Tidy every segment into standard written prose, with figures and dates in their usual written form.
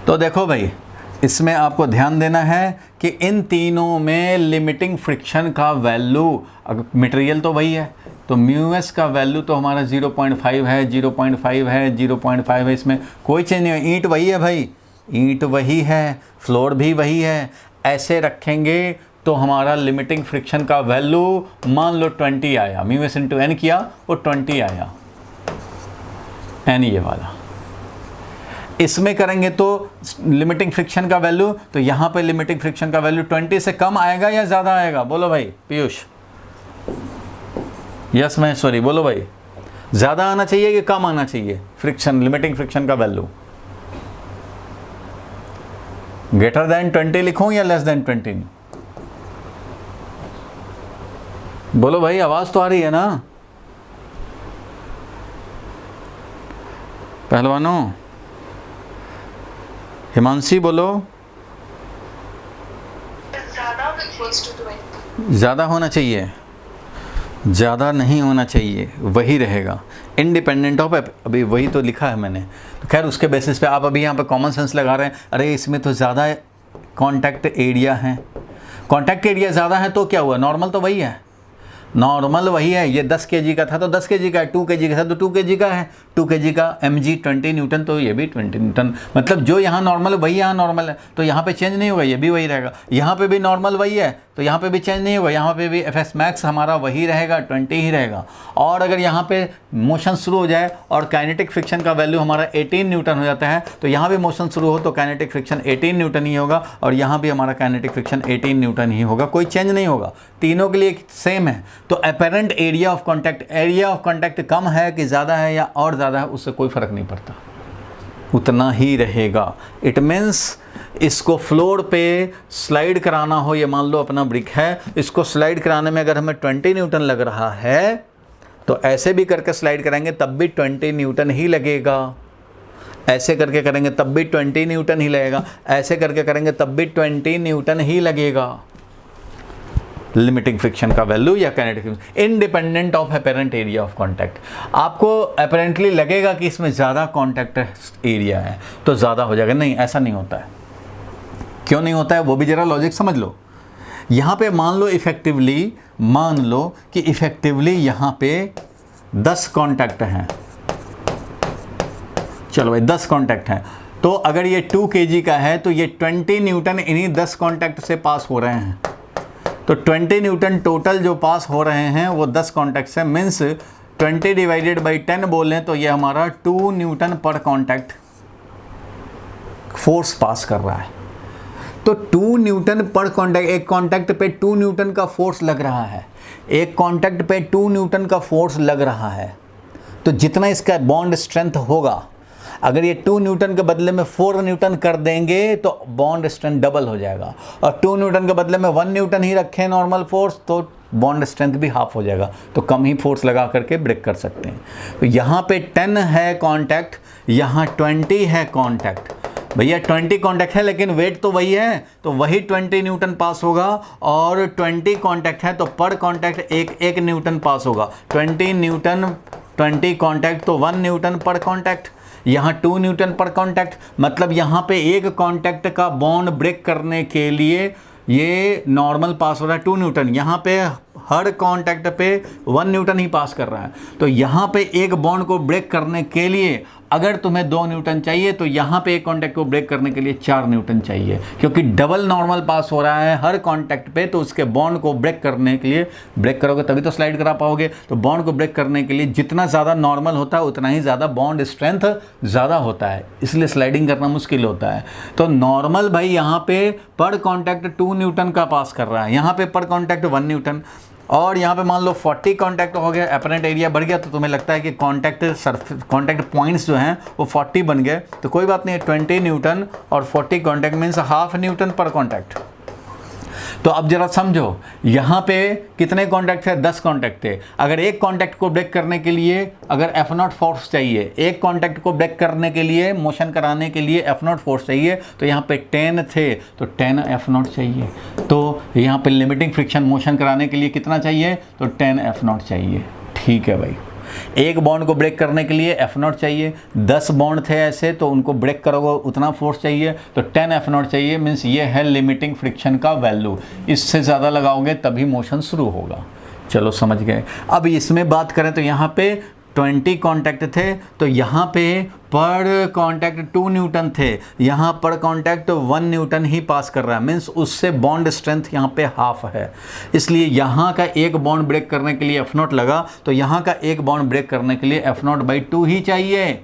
तो देखो भाई, इसमें आपको ध्यान देना है कि इन तीनों में लिमिटिंग फ्रिक्शन का वैल्यू, अगर मटेरियल तो वही है तो म्यू एस का वैल्यू तो हमारा 0.5 है, 0.5 है, 0.5 है, इसमें कोई चेंज नहीं है। ईंट वही है भाई, ईंट वही है, फ्लोर भी वही है। ऐसे रखेंगे तो हमारा लिमिटिंग फ्रिक्शन का वैल्यू मान लो 20 आया, म्यू एस इंटू एन किया वो 20 आया, एन ये वाला। इसमें करेंगे तो लिमिटिंग फ्रिक्शन का वैल्यू, तो यहाँ पे लिमिटिंग फ्रिक्शन का वैल्यू 20 से कम आएगा या ज़्यादा आएगा? बोलो भाई पीयूष, यस महेश्वरी, बोलो भाई, ज़्यादा आना चाहिए कि कम आना चाहिए फ्रिक्शन, लिमिटिंग फ्रिक्शन का वैल्यू? ग्रेटर देन 20 लिखूं या लेस देन 20? बोलो भाई, आवाज़ तो आ रही है ना पहलवानों? हिमांशी बोलो। ज़्यादा होना चाहिए, ज़्यादा नहीं होना चाहिए, वही रहेगा इंडिपेंडेंट ऑफ, अभी वही तो लिखा है मैंने। तो खैर उसके बेसिस पे आप अभी यहाँ पे कॉमन सेंस लगा रहे हैं, अरे इसमें तो ज़्यादा कॉन्टैक्ट एरिया है, कॉन्टैक्ट एरिया ज़्यादा है तो क्या हुआ, नॉर्मल तो वही है, नॉर्मल वही है। ये 10 kg का था तो 10 kg का है, 2 kg का था तो 2 kg का है, 2 kg का mg 20 न्यूटन, तो ये भी 20 न्यूटन। मतलब जो यहाँ नॉर्मल वही यहाँ नॉर्मल है, तो यहाँ पे चेंज नहीं होगा, ये भी वही रहेगा। यहाँ पे भी नॉर्मल वही है तो यहाँ पे भी चेंज नहीं होगा, यहाँ पे भी एफ मैक्स हमारा वही रहेगा, 20 ही रहेगा। और अगर यहाँ पे मोशन शुरू हो जाए और काइनेटिक फ्रिक्शन का वैल्यू हमारा 18 न्यूटन हो जाता है, तो यहाँ भी मोशन शुरू हो तो काइनेटिक फ्रिक्शन 18 न्यूटन ही होगा, और यहाँ भी हमारा काइनेटिक फ्रिक्शन 18 न्यूटन ही होगा, कोई चेंज नहीं होगा, तीनों के लिए सेम है। तो अपेरेंट एरिया ऑफ कॉन्टैक्ट कम है कि ज़्यादा है या और ज़्यादा है, उससे कोई फ़र्क नहीं पड़ता, उतना ही रहेगा। इट मीन्स इसको फ्लोर पे स्लाइड कराना हो, ये मान लो अपना ब्रिक है, इसको स्लाइड कराने में अगर हमें 20 न्यूटन लग रहा है तो ऐसे भी करके स्लाइड कराएंगे तब भी 20 न्यूटन ही लगेगा, ऐसे करके करेंगे तब भी 20 न्यूटन ही लगेगा, ऐसे करके करेंगे तब भी 20 न्यूटन ही लगेगा। लिमिटिंग फ्रिक्शन का वैल्यू या kinetic friction independent of apparent area of contact. आपको अपेरेंटली लगेगा कि इसमें ज़्यादा कॉन्टैक्ट एरिया है तो ज़्यादा हो जाएगा, नहीं ऐसा नहीं होता है। क्यों नहीं होता है वो भी ज़रा लॉजिक समझ लो। यहाँ पे मान लो कि इफेक्टिवली यहाँ पे 10 कॉन्टैक्ट हैं, चलो भाई 10 कॉन्टैक्ट हैं, तो अगर ये 2 kg का है तो ये 20 न्यूटन इन्हीं 10 कॉन्टैक्ट से पास हो रहे हैं, तो 20 न्यूटन टोटल जो पास हो रहे हैं वो 10 कॉन्टैक्ट से, मीन्स 20 डिवाइडेड बाई 10 बोलें तो ये हमारा 2 न्यूटन पर कॉन्टैक्ट फोर्स पास कर रहा है। तो 2 न्यूटन पर कॉन्टैक्ट, एक कॉन्टैक्ट पे 2 न्यूटन का फोर्स लग रहा है, एक कॉन्टैक्ट पे 2 न्यूटन का फोर्स लग रहा है, तो जितना इसका बॉन्ड स्ट्रेंथ होगा, अगर ये 2 न्यूटन के बदले में 4 न्यूटन कर देंगे तो बॉन्ड स्ट्रेंथ डबल हो जाएगा, और 2 न्यूटन के बदले में 1 न्यूटन ही रखें नॉर्मल फोर्स तो बॉन्ड स्ट्रेंथ भी हाफ हो जाएगा, तो कम ही फोर्स लगा करके ब्रेक कर सकते हैं। तो यहाँ पे 10 है कॉन्टैक्ट, यहाँ 20 है कॉन्टैक्ट, भैया 20 कॉन्टैक्ट है लेकिन वेट तो वही है, तो वही 20 न्यूटन पास होगा, और 20 कॉन्टैक्ट है तो पर कॉन्टैक्ट एक न्यूटन पास होगा, 20 न्यूटन 20 कॉन्टैक्ट तो 1 न्यूटन पर कॉन्टैक्ट, यहाँ 2 न्यूटन पर कॉन्टैक्ट। मतलब यहाँ पे एक कॉन्टैक्ट का बॉन्ड ब्रेक करने के लिए ये नॉर्मल पास हो रहा है 2 न्यूटन, यहाँ पे हर कॉन्टैक्ट पे 1 न्यूटन ही पास कर रहा है। तो यहाँ पे एक बॉन्ड को ब्रेक करने के लिए अगर तुम्हें 2 न्यूटन चाहिए तो यहाँ पे एक कॉन्टैक्ट को ब्रेक करने के लिए 4 न्यूटन चाहिए, क्योंकि डबल नॉर्मल पास हो रहा है हर कॉन्टैक्ट पे, तो उसके बॉन्ड को ब्रेक करने के लिए, ब्रेक करोगे तभी तो स्लाइड करा पाओगे, तो बॉन्ड को ब्रेक करने के लिए जितना ज़्यादा नॉर्मल होता है उतना ही ज़्यादा बॉन्ड स्ट्रेंथ ज़्यादा होता है, इसलिए स्लाइडिंग करना मुश्किल होता है। तो नॉर्मल भाई यहाँ पे पर कॉन्टैक्ट 2 न्यूटन का पास कर रहा है, यहाँ पे पर कॉन्टैक्ट 1 न्यूटन, और यहाँ पे मान लो 40 कॉन्टैक्ट हो गया, अपेरेंट एरिया बढ़ गया, तो तुम्हें लगता है कि कॉन्टैक्ट पॉइंट्स जो हैं वो 40 बन गए, तो कोई बात नहीं है, 20 न्यूटन और 40 कॉन्टैक्ट मीन्स हाफ न्यूटन पर कॉन्टैक्ट। तो अब जरा समझो, यहाँ पे कितने कॉन्टैक्ट थे? 10 कॉन्टैक्ट थे। अगर एक कॉन्टैक्ट को ब्रेक करने के लिए अगर F0 फोर्स चाहिए, एक कॉन्टैक्ट को ब्रेक करने के लिए, मोशन कराने के लिए F0 फोर्स चाहिए, तो यहाँ पे 10 थे तो 10 F0 चाहिए। तो यहाँ पे लिमिटिंग फ्रिक्शन मोशन कराने के लिए कितना चाहिए? तो 10 F0 चाहिए। ठीक है भाई, एक बॉन्ड को ब्रेक करने के लिए F0 चाहिए, 10 बॉन्ड थे ऐसे तो उनको ब्रेक करोगे उतना फोर्स चाहिए, तो 10 F0 चाहिए। मीन्स ये है लिमिटिंग फ्रिक्शन का वैल्यू, इससे ज़्यादा लगाओगे तभी मोशन शुरू होगा। चलो समझ गए। अब इसमें बात करें तो यहाँ पे 20 कांटेक्ट थे, तो यहाँ पे पर कांटेक्ट 2 न्यूटन थे, यहाँ पर कांटेक्ट 1 न्यूटन ही पास कर रहा है। मीन्स उससे बॉन्ड स्ट्रेंथ यहाँ पे हाफ है, इसलिए यहाँ का एक बॉन्ड ब्रेक करने के लिए F0 लगा, तो यहाँ का एक बॉन्ड ब्रेक करने के लिए F0/2 ही चाहिए।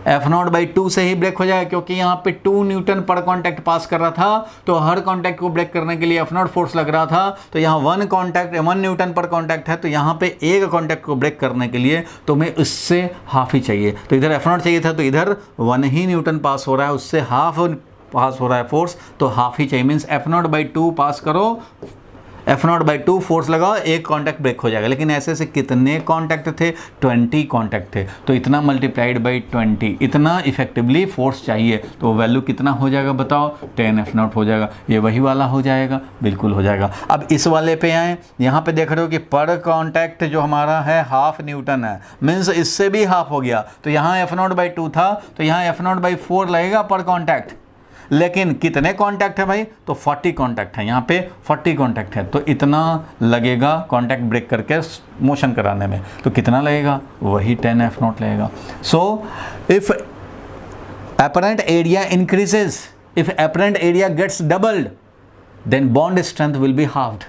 F0/2 से ही ब्रेक हो जाएगा, क्योंकि यहाँ पे 2 न्यूटन पर कांटेक्ट पास कर रहा था, तो हर कांटेक्ट को ब्रेक करने के लिए F0 फोर्स लग रहा था। तो यहाँ 1 न्यूटन पर कांटेक्ट है, तो यहाँ पे एक कांटेक्ट को ब्रेक करने के लिए तुम्हें इससे हाफ ही चाहिए। तो इधर F0 चाहिए था, तो इधर 1 ही न्यूटन पास हो रहा है, उससे हाफ पास हो रहा है फोर्स, तो हाफ ही चाहिए। मीन्स F0/2 पास करो, F0/2 फोर्स लगाओ, एक कांटेक्ट ब्रेक हो जाएगा। लेकिन ऐसे से कितने कांटेक्ट थे? 20 कांटेक्ट थे, तो इतना मल्टीप्लाइड बाई 20, इतना इफेक्टिवली फोर्स चाहिए, तो वैल्यू कितना हो जाएगा बताओ? 10 F0 हो जाएगा। ये वही वाला हो जाएगा, बिल्कुल हो जाएगा। अब इस वाले पे आए, यहाँ पे देख रहे हो कि पर कांटेक्ट जो हमारा है हाफ न्यूटन है, मीन्स इससे भी हाफ हो गया, तो यहाँ F0/2 था, तो यहाँ F0/4 लगेगा पर कांटेक्ट। लेकिन कितने कांटेक्ट है भाई? तो 40 कांटेक्ट है, यहाँ पे 40 कांटेक्ट है, तो इतना लगेगा कांटेक्ट ब्रेक करके मोशन कराने में। तो कितना लगेगा? वही 10 F0 लगेगा। So if apparent area increases, if apparent area gets doubled, then bond strength will be halved.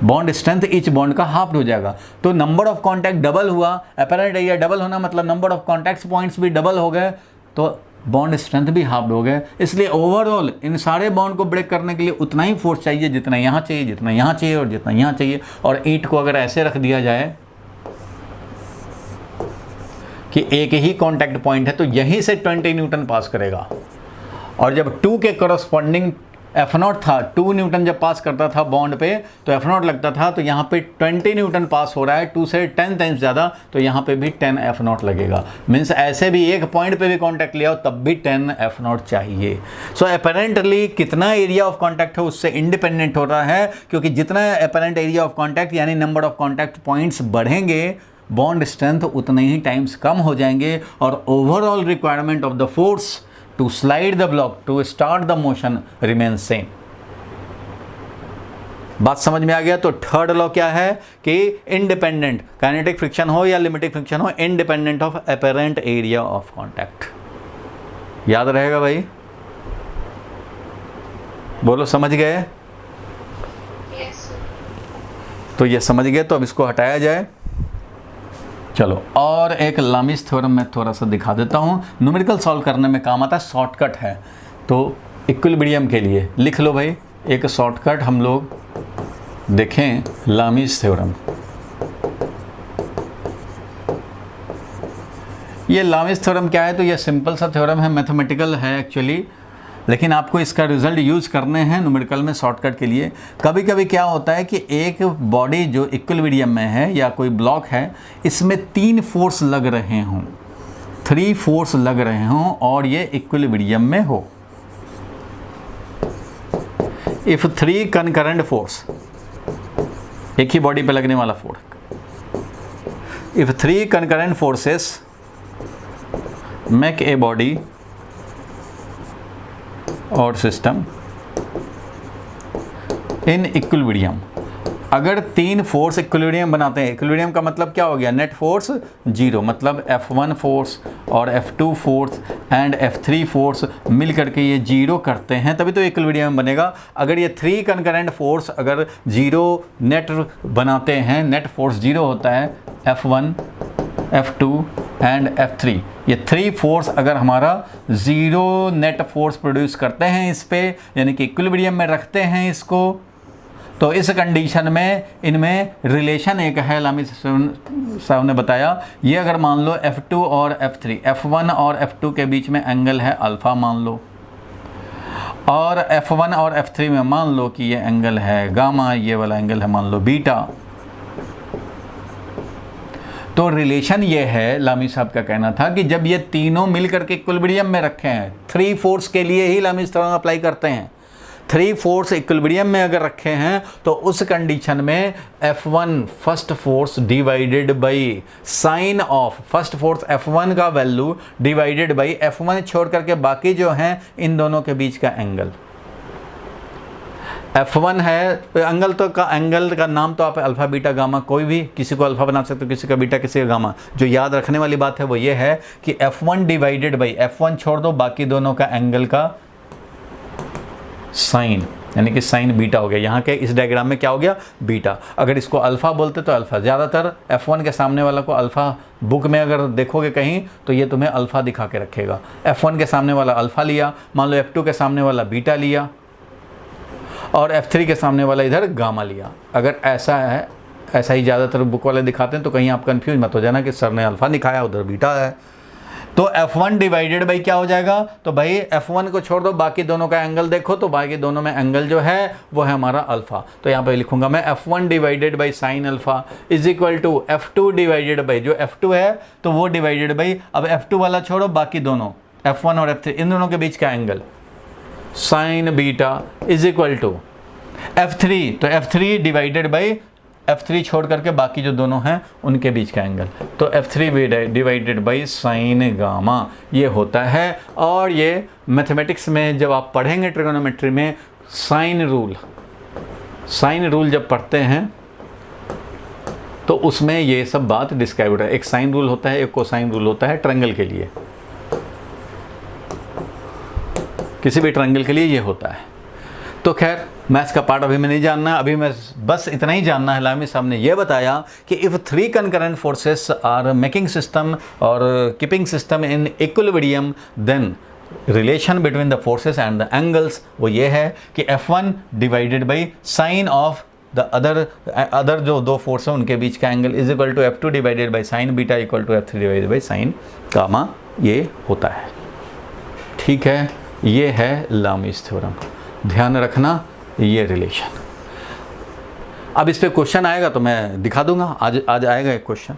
Bond strength each bond का हाफ हो जाएगा। तो नंबर ऑफ कॉन्टैक्ट डबल हुआ, अपेरेंट एरिया डबल होना मतलब नंबर ऑफ कॉन्टैक्ट पॉइंट्स भी double हो गए, तो बॉन्ड स्ट्रेंथ भी हाफ हो गए। इसलिए ओवरऑल इन सारे बॉन्ड को ब्रेक करने के लिए उतना ही फोर्स चाहिए जितना यहाँ चाहिए, जितना यहाँ चाहिए और जितना यहाँ चाहिए। और ईंट को अगर ऐसे रख दिया जाए कि एक ही कॉन्टैक्ट पॉइंट है, तो यहीं से 20 न्यूटन पास करेगा। और जब 2 के करस्पॉन्डिंग F0 था, 2 न्यूटन जब पास करता था बॉन्ड पे तो F0 लगता था, तो यहाँ पे 20 न्यूटन पास हो रहा है, 2 से 10 टाइम्स ज़्यादा, तो यहाँ पे भी 10 F0 लगेगा। मीन्स ऐसे भी एक पॉइंट पे भी कांटेक्ट लिया हो तब भी 10 F0 चाहिए। सो अपेरेंटली कितना एरिया ऑफ कांटेक्ट है उससे इंडिपेंडेंट हो रहा है, क्योंकि जितना अपेरेंट एरिया ऑफ कांटेक्ट यानी नंबर ऑफ कांटेक्ट पॉइंट्स बढ़ेंगे, बॉन्ड स्ट्रेंथ उतने ही टाइम्स कम हो जाएंगे, और overall requirement of the force to slide the block to start the motion remains same। बात समझ में आ गया? तो थर्ड लॉ क्या है कि इंडिपेंडेंट काइनेटिक फ्रिक्शन हो या लिमिटिक फ्रिक्शन हो, independent of apparent area of contact. याद रहेगा भाई? बोलो, समझ गए? yes, तो ये समझ गए, तो अब इसको हटाया जाए। चलो, और एक लामिस थ्योरम में थोड़ा सा दिखा देता हूँ, न्यूमेरिकल सॉल्व करने में काम आता है, शॉर्टकट है। तो इक्विलिब्रियम के लिए लिख लो भाई, एक शॉर्टकट हम लोग देखें, लामिस थ्योरम। ये लामिस थ्योरम क्या है? तो ये सिंपल सा थ्योरम है, मैथमेटिकल है एक्चुअली, लेकिन आपको इसका रिजल्ट यूज़ करने हैं न्यूमेरिकल में शॉर्टकट के लिए। कभी कभी क्या होता है कि एक बॉडी जो इक्विलिब्रियम में है या कोई ब्लॉक है, इसमें 3 फोर्स लग रहे हों, 3 फोर्स लग रहे हों, और ये इक्विलिब्रियम में हो। इफ 3 कंकरेंट फोर्स, एक ही बॉडी पे लगने वाला force, if 3 concurrent forces make a body और सिस्टम इन इक्विलिब्रियम, अगर 3 फोर्स इक्विलिब्रियम बनाते हैं, इक्विलिब्रियम का मतलब क्या हो गया? नेट फोर्स 0, मतलब F1 फोर्स और F2 force and F3 force मिल करके ये 0 करते हैं, तभी तो इक्विलिब्रियम बनेगा। अगर ये 3 कंकरेंट फोर्स अगर 0 नेट बनाते हैं, नेट फोर्स 0 होता है, F1 F2 एंड F3, ये 3 फोर्स अगर हमारा 0 नेट फोर्स प्रोड्यूस करते हैं इस पे, यानी कि इक्विलिब्रियम में रखते हैं इसको, तो इस कंडीशन में इनमें रिलेशन एक है, लामिस साहब ने बताया। ये अगर मान लो F2 और F3, F1 और F2 के बीच में एंगल है अल्फ़ा मान लो, और F1 और F3 में मान लो कि ये एंगल है गामा, ये वाला एंगल है मान लो बीटा। तो रिलेशन ये है, लामिस साहब का कहना था कि जब ये तीनों मिल करके इक्विलिब्रियम में रखे हैं, 3 फोर्स के लिए ही लामिस थ्योरम अप्लाई करते हैं, 3 फोर्स इक्विलिब्रियम में अगर रखे हैं तो उस कंडीशन में F1 first force divided by sine of first force F1 का वैल्यू डिवाइडेड बाई F1 छोड़ करके बाकी जो हैं इन दोनों के बीच का एंगल। F1 है एंगल का नाम तो आप अल्फा बीटा गामा, कोई भी किसी को अल्फा बना सकते हो, किसी का बीटा, किसी का गामा। जो याद रखने वाली बात है वो ये है कि F1 डिवाइडेड बाई F1 छोड़ दो बाकी दोनों का एंगल का साइन, यानी कि साइन बीटा हो गया। यहाँ के इस डायग्राम में क्या हो गया, बीटा। अगर इसको अल्फा बोलते तो अल्फा, ज़्यादातर F1 के सामने वाला को अल्फा, बुक में अगर देखोगे कहीं तो ये तुम्हें अल्फा दिखा के रखेगा। F1 के सामने वाला अल्फा लिया, मान लो F2 के सामने वाला बीटा लिया और F3 के सामने वाला इधर गामा लिया। अगर ऐसा है, ऐसा ही ज़्यादातर बुक वाले दिखाते हैं, तो कहीं आप कंफ्यूज मत हो जाना कि सर ने अल्फा दिखाया उधर बीटा है। तो F1 डिवाइडेड बाई क्या हो जाएगा, तो भाई F1 को छोड़ दो बाकी दोनों का एंगल देखो, तो बाकी दोनों में एंगल जो है वो है हमारा अल्फा। तो यहाँ पे लिखूंगा मैं F1 divided by sine alpha is equal to F2 divided by, जो F2 है तो वो डिवाइडेड बाई, अब F2 वाला छोड़ो बाकी दोनों F1 और F3 इन दोनों के बीच का angle sine beta is equal to F3, तो F3 डिवाइडेड बाई F3 छोड़ करके बाकी जो दोनों हैं उनके बीच का एंगल, तो F3 divided by sine gamma ये होता है। और ये मैथमेटिक्स में जब आप पढ़ेंगे ट्रिगोनोमेट्री में साइन रूल जब पढ़ते हैं तो उसमें ये सब बात डिस्क्राइब होता है। एक साइन रूल होता है, एक कोसाइन रूल होता है ट्रायंगल के लिए, किसी भी ट्रायंगल के लिए ये होता है। तो खैर मैथ्स का पार्ट अभी में नहीं जानना, अभी मैं बस इतना ही जानना है। लामी साहब ने यह बताया कि if 3 concurrent forces are making system और keeping system in equilibrium then relation between the forces and the angles वो ये है कि F1 divided by sine of the other जो दो फोर्स हैं उनके बीच का angle is equal to F2 divided by sine beta equal to F3 divided by sine gamma, ये होता है। ठीक है, ये है लामीज़ थ्योरम, ध्यान रखना ये रिलेशन। अब इस पे क्वेश्चन आएगा तो मैं दिखा दूंगा, आज आएगा एक क्वेश्चन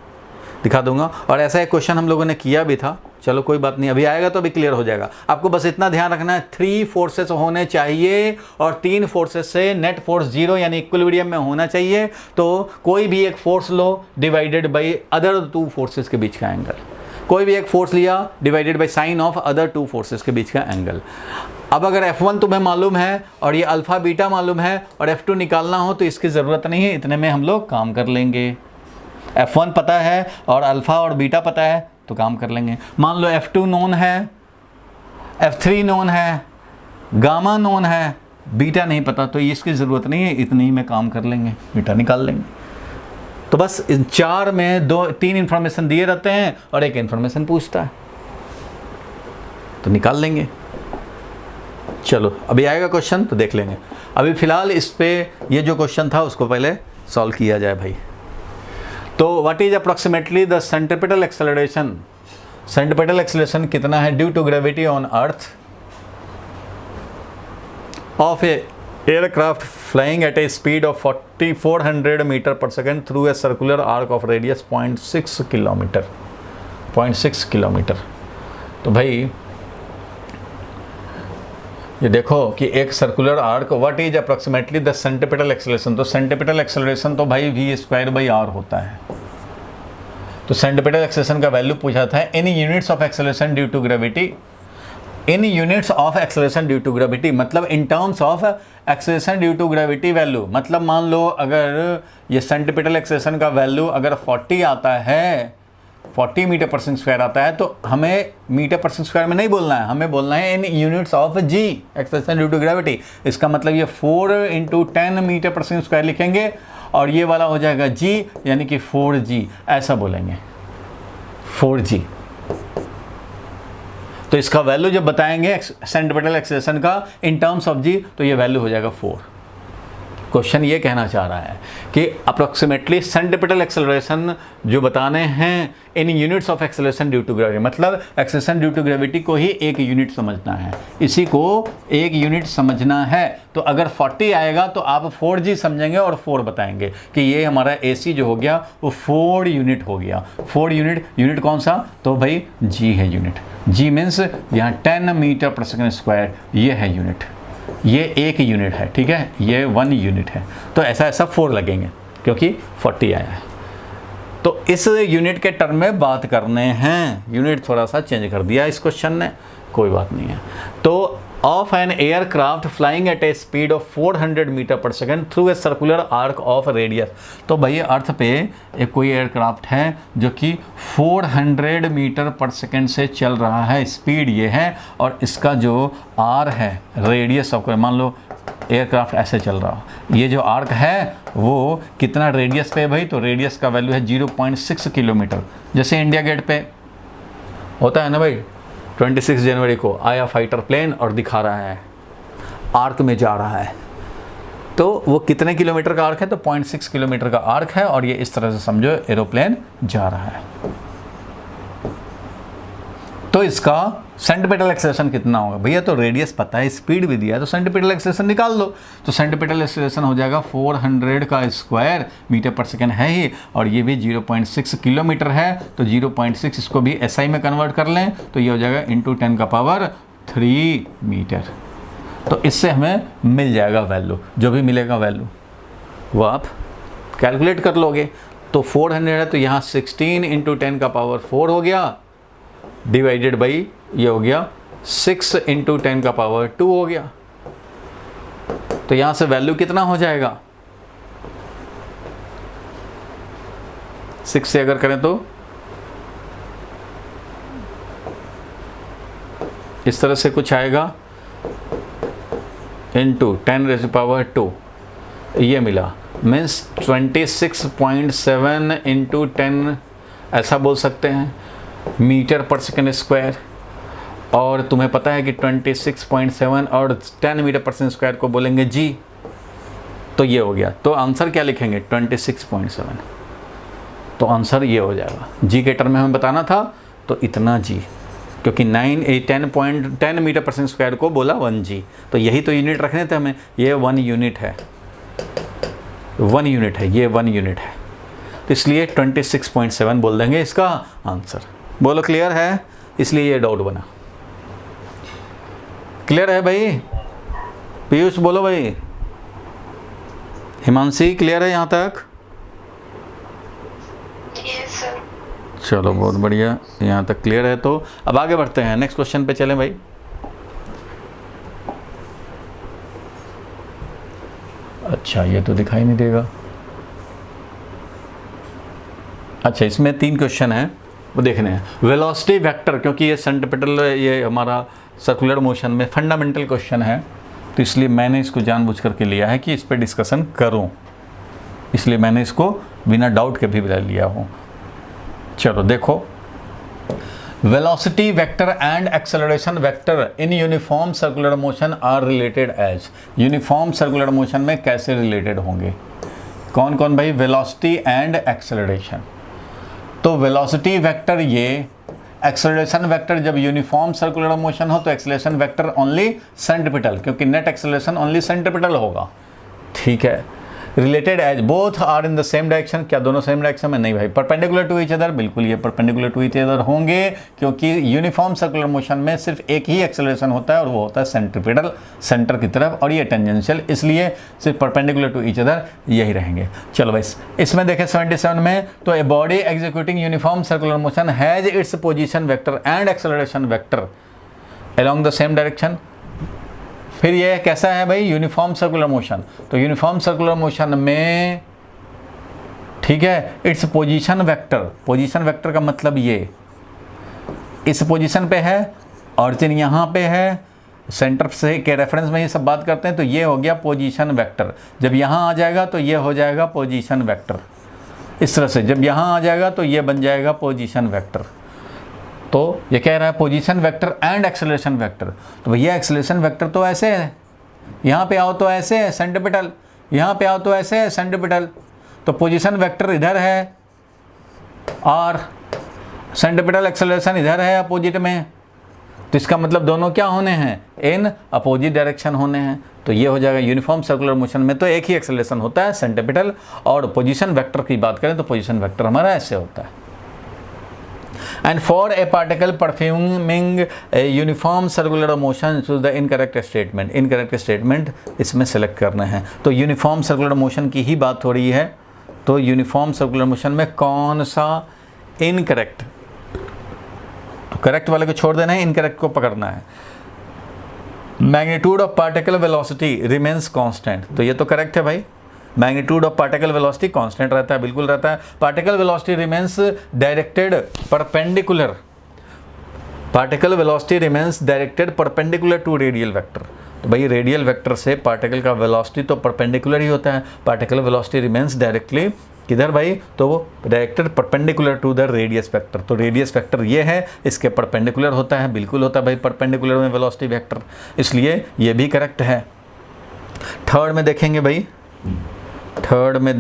दिखा दूंगा। और ऐसा एक क्वेश्चन हम लोगों ने किया भी था, चलो कोई बात नहीं, अभी आएगा तो अभी क्लियर हो जाएगा। आपको बस इतना ध्यान रखना है 3 फोर्सेस होने चाहिए और 3 फोर्सेस से नेट फोर्स 0 यानी इक्विलिब्रियम में होना चाहिए। तो कोई भी एक force low divided by other 2 forces के बीच का एंगल, कोई भी एक फोर्स लिया divided by sine of other 2 forces के बीच का एंगल। अब अगर F1 तुम्हें मालूम है और ये अल्फ़ा बीटा मालूम है और F2 निकालना हो तो इसकी ज़रूरत नहीं है, इतने में हम लोग काम कर लेंगे। F1 पता है और अल्फ़ा और बीटा पता है तो काम कर लेंगे। मान लो F2 नोन है, F3 नोन है, गामा नोन है, बीटा नहीं पता, तो इसकी ज़रूरत नहीं है, इतने ही में काम कर लेंगे, बीटा निकाल लेंगे। तो बस इन 4 में 2-3 इन्फॉर्मेशन दिए रहते हैं और एक इन्फॉर्मेशन पूछता है तो निकाल लेंगे। चलो अभी आएगा क्वेश्चन तो देख लेंगे, अभी फ़िलहाल इस पे ये जो क्वेश्चन था उसको पहले सॉल्व किया जाए भाई। तो what is approximately the centripetal acceleration, centripetal acceleration कितना है due to gravity on earth of a aircraft flying at a speed of 400 meter per second through a circular arc of radius 0.6 kilometre. तो भाई ये देखो कि एक circular arc, what is approximately the centripetal acceleration, तो centripetal acceleration तो भाई v²/r होता है। तो सेंट्रिपिटल एक्सेलरेशन का वैल्यू पूछा था in units of acceleration due to gravity, in units of acceleration due to gravity मतलब in terms of acceleration due to gravity value. मतलब मान लो अगर ये सेंट्रिपिटल एक्सेलरेशन का वैल्यू अगर 40 आता है, 40 मीटर पर सेकंड आता है, तो हमें मीटर पर सेकंड में नहीं बोलना है, हमें बोलना है in units of g acceleration due to gravity. इसका मतलब ये 4 × 10 मीटर पर सेकंड लिखेंगे और ये वाला हो जाएगा जी यानी कि 4g, ऐसा बोलेंगे 4g। तो इसका वैल्यू जब बताएंगे सेंट्रिपिटल एक्सेलरेशन का इन टर्म्स ऑफ जी तो ये वैल्यू हो जाएगा 4। क्वेश्चन ये कहना चाह रहा है कि अप्रॉक्सीमेटली सेंट्रिपिटल एक्सेलरेशन जो बताने हैं in units of acceleration due to gravity, मतलब एक्सेलरेशन ड्यू टू ग्रेविटी को ही एक यूनिट समझना है, इसी को एक यूनिट समझना है। तो अगर 40 आएगा तो आप 4g समझेंगे और 4 बताएंगे कि ये हमारा AC जो हो गया वो 4 यूनिट हो गया। 4 यूनिट कौन सा, तो भाई g है यूनिट। g मीन्स यहाँ 10 मीटर पर सेकंड स्क्वायर, ये है यूनिट। ये 1 यूनिट है, ठीक है, ये 1 यूनिट है, तो ऐसा ऐसा 4 लगेंगे क्योंकि 40 आया है। तो इस यूनिट के टर्म में बात करने हैं, यूनिट थोड़ा सा चेंज कर दिया इस क्वेश्चन ने, कोई बात नहीं है। तो of an aircraft flying at a speed of 400 metre per second through a circular arc of radius. तो भाई अर्थ पे एक कोई एयरक्राफ्ट है जो कि 400 मीटर पर सेकेंड से चल रहा है, स्पीड ये है, और इसका जो आर है, रेडियस ऑफ, मान लो एयरक्राफ्ट ऐसे चल रहा, ये जो आर्क है वो कितना रेडियस पे है भाई, तो रेडियस का वैल्यू है 0.6 किलोमीटर। जैसे इंडिया गेट पे होता है ना भाई, 26 जनवरी को आया फाइटर प्लेन और दिखा रहा है आर्क में जा रहा है, तो वो कितने किलोमीटर का आर्क है, तो 0.6 किलोमीटर का आर्क है, और ये इस तरह से समझो एरोप्लेन जा रहा है। तो इसका सेंटीपिटल एक्सेलरेशन कितना होगा भैया, तो रेडियस पता है, स्पीड भी दिया है, तो सेंटीपिटल एक्सेलरेशन निकाल दो। तो सेंटीपिटल एक्सेलरेशन हो जाएगा 400 का स्क्वायर मीटर पर सेकेंड है ही, और ये भी 0.6 किलोमीटर है, तो 0.6 इसको भी SI में कन्वर्ट कर लें तो ये हो जाएगा × 10⁻³ मीटर। तो इससे हमें मिल जाएगा वैल्यू, जो भी मिलेगा वैल्यू वो आप कैलकुलेट कर लोगे। तो 400 है तो यहाँ 16 × 10⁻⁴ हो गया, डिवाइडेड बाई ये हो गया 6 × 10⁻² हो गया। तो यहां से वैल्यू कितना हो जाएगा, 6 से अगर करें तो इस तरह से कुछ आएगा, × 10⁻², ये मिला, मीन्स 26.7 × 10 ऐसा बोल सकते हैं मीटर पर सेकेंड स्क्वायर। और तुम्हें पता है कि 26.7 और 10 मीटर पर सेकेंड स्क्वायर को बोलेंगे जी, तो ये हो गया। तो आंसर क्या लिखेंगे, 26.7, तो आंसर ये हो जाएगा। जी के टर्म में हमें बताना था तो इतना जी, क्योंकि 10 मीटर पर सेकेंड स्क्वायर को बोला 1 जी, तो यही तो यूनिट रखने थे हमें। ये 1 यूनिट है, 1 यूनिट है, ये 1 यूनिट है, तो इसलिए 26.7 बोल देंगे इसका आंसर। बोलो क्लियर है, इसलिए ये डाउट बना। क्लियर है भाई, पीयूष बोलो भाई, हिमांशी क्लियर है यहाँ तक? Yes sir. चलो बहुत बढ़िया, यहाँ तक क्लियर है। तो अब आगे बढ़ते हैं, नेक्स्ट क्वेश्चन पे चलें भाई। अच्छा ये तो दिखाई नहीं देगा, अच्छा इसमें 3 क्वेश्चन हैं वो देखने हैं। वेलोसिटी वेक्टर, क्योंकि ये सेंटीपिटल, ये हमारा सर्कुलर मोशन में फंडामेंटल क्वेश्चन है, तो इसलिए मैंने इसको जानबूझ करके लिया है कि इस पर डिस्कशन करूं, इसलिए मैंने इसको बिना डाउट के भी लिया हूं। चलो देखो, velocity vector and acceleration vector in uniform circular motion are related as. Uniform circular motion में कैसे रिलेटेड होंगे, कौन कौन भाई, वेलोसिटी एंड एक्सेलरेशन। तो वेलोसिटी वेक्टर ये, एक्सेलरेशन वेक्टर जब यूनिफॉर्म सर्कुलर मोशन हो तो एक्सेलरेशन वेक्टर ओनली सेंटीपिटल, क्योंकि नेट एक्सेलरेशन ओनली सेंटीपिटल होगा, ठीक है। Related as, both are in the same direction, क्या दोनों सेम डायरेक्शन में, नहीं भाई। परपेंडिकुलर टू ईच अदर, बिल्कुल ये परपेंडिकुलर टू ईच अदर होंगे, क्योंकि यूनिफॉर्म सर्कुलर मोशन में सिर्फ एक ही एक्सेलरेशन होता है और वो होता है सेंट्रीपिटल, सेंटर की तरफ, और ये टेंजेंशियल, इसलिए सिर्फ परपेंडिकुलर टू ईच अदर यही रहेंगे। चलो भाई इसमें देखें 77 में, तो a body executing uniform circular motion has its position vector and acceleration vector along the same direction. फिर ये कैसा है भाई, यूनिफॉर्म सर्कुलर मोशन, तो यूनिफॉर्म सर्कुलर मोशन में, ठीक है, its position vector, position vector का मतलब ये इस पोजीशन पे है, ऑरिजिन यहाँ पे है, सेंटर से के रेफरेंस में ये सब बात करते हैं, तो ये हो गया पोजीशन वेक्टर। जब यहाँ आ जाएगा तो ये हो जाएगा पोजीशन वेक्टर, इस तरह से जब यहाँ आ जाएगा तो ये बन जाएगा पोजीशन वेक्टर। तो ये कह रहा है position vector and acceleration vector, तो भैया एक्सेलरेशन वेक्टर तो ऐसे है, यहाँ पे आओ तो ऐसे है सेंटीपिटल, यहाँ पे आओ तो ऐसे है सेंटीपिटल, तो पोजीशन वेक्टर इधर है और सेंटीपिटल एक्सेलरेशन इधर है अपोजिट में, तो इसका मतलब दोनों क्या होने हैं, इन अपोजिट डायरेक्शन होने हैं। तो ये हो जाएगा यूनिफॉर्म सर्कुलर मोशन में तो एक ही एक्सेलरेशन होता है सेंटीपिटल, और पोजीशन वेक्टर की बात करें तो पोजीशन वेक्टर हमारा ऐसे होता है। And for a particle performing a uniform circular motion choose the incorrect statement. Incorrect statement इसमें सेलेक्ट करना है। तो यूनिफॉर्म सर्कुलर मोशन की ही बात हो रही है, तो यूनिफॉर्म सर्कुलर मोशन में कौन सा इनकरेक्ट, तो करेक्ट वाले को छोड़ देना है, इनकरेक्ट को पकड़ना है। Magnitude of particle velocity remains constant, तो ये तो करेक्ट है भाई, magnitude of particle velocity constant रहता है, बिल्कुल रहता है। Particle velocity remains directed perpendicular, particle velocity remains directed perpendicular to radial vector. तो भाई रेडियल वेक्टर से पार्टिकल का वेलोसिटी तो परपेंडिकुलर ही होता है, पार्टिकल वेलोसिटी रिमेन्स डायरेक्टली किधर भाई, तो वो directed perpendicular to the radius vector. तो रेडियस वेक्टर ये है, इसके परपेंडिकुलर होता है, बिल्कुल होता है भाई परपेंडिकुलर में वेलोसिटी वेक्टर, इसलिए ये भी करेक्ट है। थर्ड में देखेंगे भाई, थर्ड में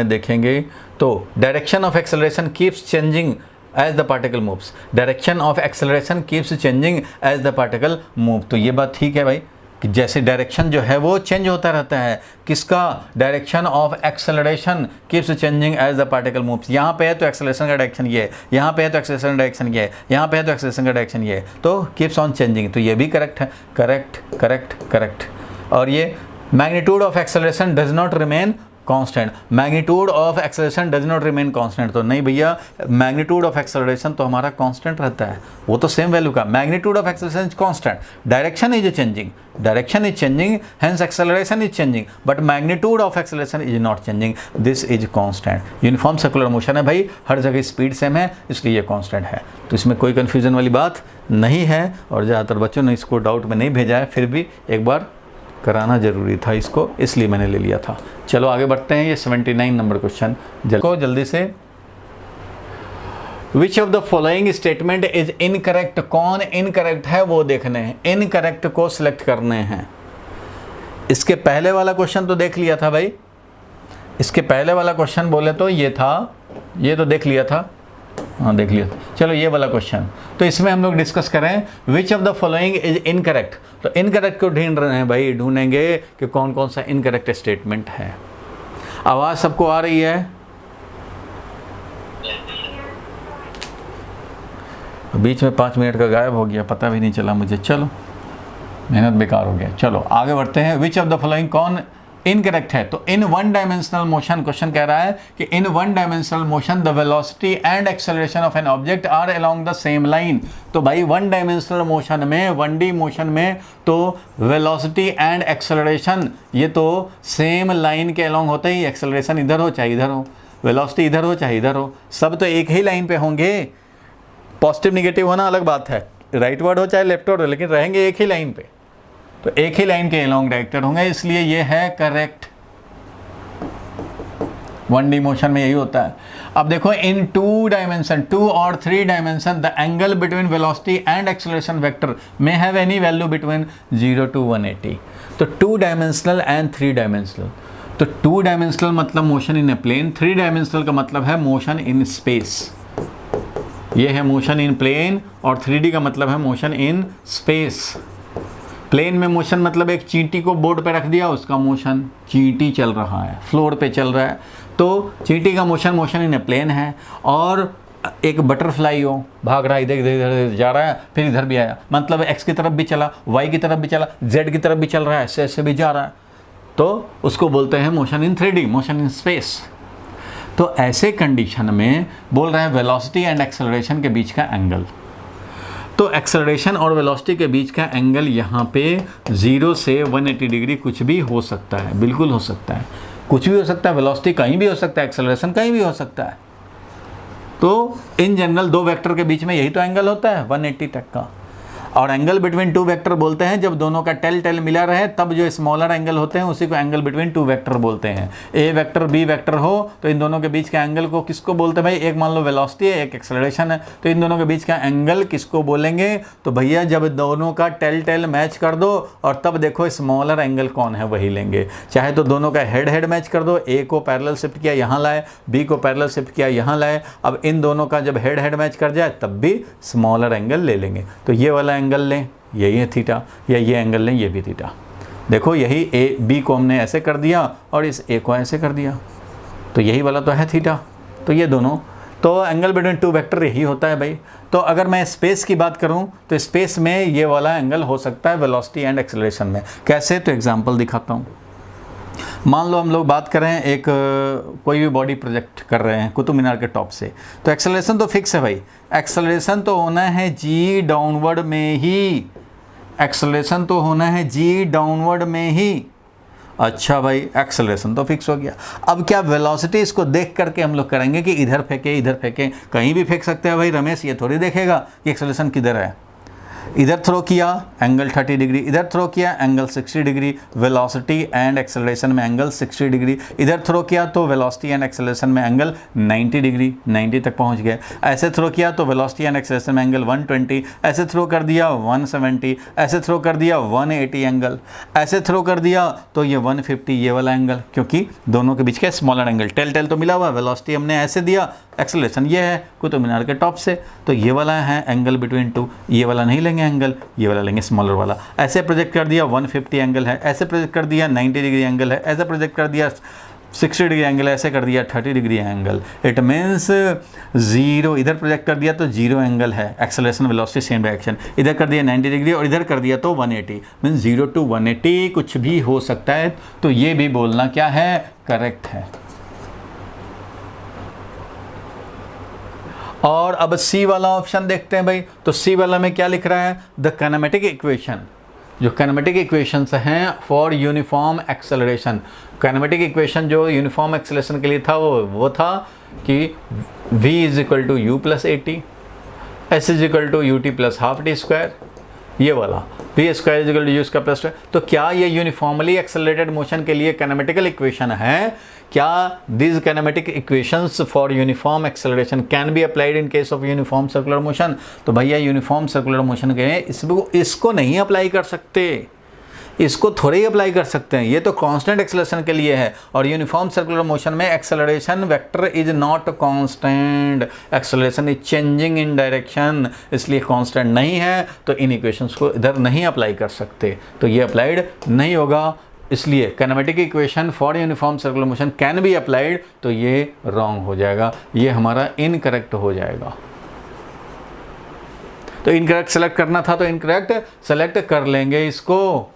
देखेंगे तो direction of acceleration keeps changing as the particle moves, direction of acceleration keeps changing as the particle move. तो ये बात ठीक है भाई कि जैसे डायरेक्शन जो है वो चेंज होता रहता है, किसका, direction of acceleration keeps changing as the particle moves. यहाँ पे है तो एक्सेलरेशन का डायरेक्शन ये है, यहाँ पे है तो एक्सेलरेशन का डायरेक्शन ये है, यहाँ पे है तो एक्सेलरेशन का डायरेक्शन ये है, तो कीप्स ऑन चेंजिंग, तो ये भी करेक्ट है, करेक्ट करेक्ट करेक्ट। और ये magnitude of acceleration does not remain constant, magnitude of acceleration does not remain constant, तो नहीं भैया, मैग्नीट्यूड ऑफ एक्सेलरेशन तो हमारा कांस्टेंट रहता है, वो तो सेम वैल्यू का, magnitude of acceleration is constant, direction is changing, hence acceleration is changing, but magnitude of acceleration is not changing, this is constant. Uniform circular motion है भाई, हर जगह स्पीड सेम है, इसलिए ये कांस्टेंट है, तो इसमें कोई कन्फ्यूजन वाली बात नहीं है। और ज़्यादातर बच्चों ने इसको डाउट में नहीं भेजा है, फिर भी एक बार कराना जरूरी था इसको, इसलिए मैंने ले लिया था। चलो आगे बढ़ते हैं, ये 79 नंबर क्वेश्चन जल्दी से। विच of the following statement is incorrect, कौन इनकरेक्ट है वो देखने हैं, इनकरेक्ट को सिलेक्ट करने हैं। इसके पहले वाला क्वेश्चन तो देख लिया था भाई, इसके पहले वाला क्वेश्चन बोले तो ये था, ये तो देख लिया था, हाँ देख लिया। चलो ये वाला क्वेश्चन, तो इसमें हम लोग डिस्कस करें विच of the following is incorrect. तो इनकरेक्ट को ढूंढ रहे हैं भाई, ढूंढेंगे कि कौन कौन सा इनकरेक्ट स्टेटमेंट है। आवाज़ सबको आ रही है? बीच में 5 मिनट का गायब हो गया, पता भी नहीं चला मुझे, चलो मेहनत बेकार हो गया। चलो आगे बढ़ते हैं। विच ऑफ द फॉलोइंग कौन इनकरेक्ट है, तो in one dimensional motion, question कह रहा है कि in one dimensional motion the velocity and acceleration of an object are along the same line. तो भाई वन डायमेंशनल मोशन में, 1D मोशन में तो वेलोसिटी एंड एक्सेलरेशन ये तो सेम लाइन के अलोंग होते ही, एक्सेलरेशन इधर हो चाहे इधर हो, वेलोसिटी इधर हो चाहे इधर हो, सब तो एक ही लाइन पे होंगे। पॉजिटिव निगेटिव होना अलग बात है, राइट वर्ड हो चाहे लेफ्ट वर्ड हो, लेकिन रहेंगे एक ही लाइन पे, तो एक ही लाइन के अलोंग डायरेक्टेड होंगे, इसलिए ये है करेक्ट। 1D मोशन में यही होता है। अब देखो इन 2 डायमेंशन, 2 और 3 dimension the angle between velocity and acceleration vector may have any value between 0 to 180। तो 2 डायमेंशनल एंड 3 डायमेंशनल, तो 2 डायमेंशनल मतलब motion in a plane, 3 dimensional का मतलब है मोशन इन स्पेस। ये है मोशन इन प्लेन और 3D का मतलब है मोशन इन स्पेस। प्लेन में मोशन मतलब एक चींटी को बोर्ड पे रख दिया, उसका मोशन, चींटी चल रहा है, फ्लोर पे चल रहा है, तो चींटी का motion, motion in a plane है। और एक बटरफ्लाई हो, भाग रहा है, इधर इधर जा रहा है, फिर इधर भी आया, मतलब एक्स की तरफ भी चला, वाई की तरफ भी चला, जेड की तरफ भी चल रहा है, ऐसे ऐसे भी जा रहा है, तो उसको बोलते हैं motion in 3D, motion in space. तो ऐसे कंडीशन में बोल रहे हैं वेलोसिटी एंड एक्सेलरेशन के बीच का एंगल, तो एक्सेलरेशन और वेलोसिटी के बीच का एंगल यहाँ पे 0 से 180 डिग्री कुछ भी हो सकता है, बिल्कुल हो सकता है, कुछ भी हो सकता है, वेलोसिटी कहीं भी हो सकता है, एक्सेलरेशन कहीं भी हो सकता है। तो इन जनरल 2 वेक्टर के बीच में यही तो एंगल होता है 180 तक का। और एंगल बिटवीन 2 वेक्टर बोलते हैं जब दोनों का टेल मिला रहे, तब जो स्मॉलर एंगल होते हैं उसी को एंगल बिटवीन 2 वेक्टर बोलते हैं। ए वेक्टर बी वेक्टर हो तो इन दोनों के बीच के एंगल को किसको बोलते हैं भाई, एक मान लो वेलोसिटी है, एक एक्सेलरेशन है, तो इन दोनों के बीच का एंगल किसको बोलेंगे, तो भैया जब दोनों का टेल मैच कर दो और तब देखो स्मॉलर एंगल कौन है वही लेंगे। चाहे तो दोनों का हेड मैच कर दो, ए को पैरेलल शिफ्ट किया यहाँ लाए, बी को पैरेलल शिफ्ट किया यहाँ लाए, अब इन दोनों का जब हेड मैच कर जाए तब भी स्मॉलर एंगल ले लेंगे। तो ये वाला एंगल लें, यही है थीटा, या ये एंगल लें, ये भी थीटा। देखो यही ए बी को हमने ऐसे कर दिया और इस ए को ऐसे कर दिया, तो यही वाला तो है थीटा। तो ये दोनों तो एंगल बिटवीन टू वेक्टर यही होता है भाई। तो अगर मैं स्पेस की बात करूं तो स्पेस में ये वाला एंगल हो सकता है वेलोसिटी एंड एक्सेलरेशन में। कैसे? तो एग्जांपल दिखाता हूं। मान लो हम लोग बात करें एक कोई भी बॉडी प्रोजेक्ट कर रहे हैं कुतुब मीनार के टॉप से, तो एक्सेलरेशन तो फिक्स है भाई, एक्सेलरेशन तो होना है जी डाउनवर्ड में ही, एक्सेलरेशन तो होना है जी डाउनवर्ड में ही। अच्छा भाई, एक्सेलरेशन तो फिक्स हो गया। अब क्या वेलोसिटी इसको देख करके हम लोग करेंगे कि इधर फेंके इधर फेंके, कहीं भी फेंक सकते हैं भाई रमेश, ये थोड़ी देखेगा कि एक्सेलरेशन किधर है। इधर थ्रो किया एंगल 30 डिग्री, इधर थ्रो किया angle 60 degree, velocity and acceleration में एंगल 60 डिग्री, इधर थ्रो किया तो वेलोसिटी एंड एक्सेलरेशन में एंगल 90 डिग्री, 90 तक पहुंच गए। ऐसे थ्रो किया तो वेलोसिटी एंड एक्सेलरेशन में एंगल 120, ऐसे थ्रो कर दिया 170, ऐसे थ्रो कर दिया 180 एंगल, ऐसे थ्रो कर दिया तो ये 150 ये वाला एंगल, क्योंकि दोनों के बीच का स्मॉलर एंगल, टेल तो मिला हुआ, वेलोसिटी हमने ऐसे दिया, एक्सेलरेशन ये है कुतुब मीनार के टॉप से, तो ये वाला है एंगल बिटवीन टू, ये वाला नहीं लेंगे एंगल, ये वाला लेंगे स्मॉलर वाला। ऐसे प्रोजेक्ट कर दिया 150 एंगल है, ऐसे प्रोजेक्ट कर दिया 90 डिग्री एंगल है, ऐसे प्रोजेक्ट कर दिया 60 डिग्री एंगल है, ऐसे कर दिया 30 डिग्री एंगल। इट मीन्स 0, इधर प्रोजेक्ट कर दिया तो 0 एंगल है, एक्सेलरेशन वेलोसिटी सेम डायरेक्शन, इधर कर दिया 90 डिग्री और इधर कर दिया तो 180, मीन्स 0 to 180 कुछ भी हो सकता है। तो ये भी बोलना क्या है, करेक्ट है। और अब सी वाला ऑप्शन देखते हैं भाई, तो सी वाला में क्या लिख रहा है, द काइनेमेटिक इक्वेशन, जो काइनेमेटिक इक्वेशंस हैं for uniform acceleration. Kinematic equation जो यूनिफॉर्म एक्सेलरेशन के लिए था वो था कि v is equal to u plus a t, s is equal to u t plus half t square, ये वाला v square is equal to u square plus. तो क्या ये यूनिफॉर्मली एक्सेलरेटेड मोशन के लिए काइनेमेटिकल इक्वेशन है? क्या this kinematic equations for uniform acceleration can be applied in case of uniform circular motion? तो भैया यूनिफॉर्म सर्कुलर मोशन के इसको नहीं अप्लाई कर सकते, इसको थोड़े ही अप्लाई कर सकते हैं, ये तो कांस्टेंट एक्सेलरेशन के लिए है। और यूनिफॉर्म सर्कुलर मोशन में acceleration vector is not constant, acceleration is changing in direction, इसलिए कांस्टेंट नहीं है, तो इन इक्वेशंस को इधर नहीं अप्लाई कर सकते, तो ये अप्लाइड नहीं होगा। इसलिए kinematic equation for uniform circular motion can be applied, तो ये रॉन्ग हो जाएगा, ये हमारा इनकरेक्ट हो जाएगा। तो इनकरेक्ट सेलेक्ट करना था तो इनकरेक्ट सेलेक्ट कर लेंगे इसको।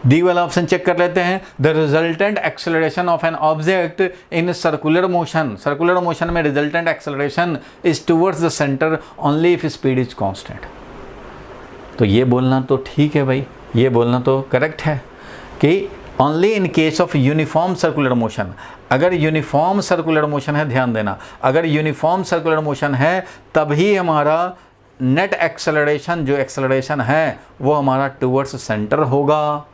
डी वाला ऑप्शन चेक कर लेते हैं, the resultant acceleration of an object in circular motion, circular motion में resultant acceleration is towards the centre only if speed is constant. तो ये बोलना तो ठीक है भाई, ये बोलना तो करेक्ट है कि only in case of uniform circular motion, अगर यूनिफॉर्म सर्कुलर मोशन है, ध्यान देना, अगर यूनिफॉर्म सर्कुलर मोशन है तभी हमारा नेट एक्सेलरेशन, जो एक्सेलरेशन है वो हमारा टुवर्ड्स सेंटर होगा।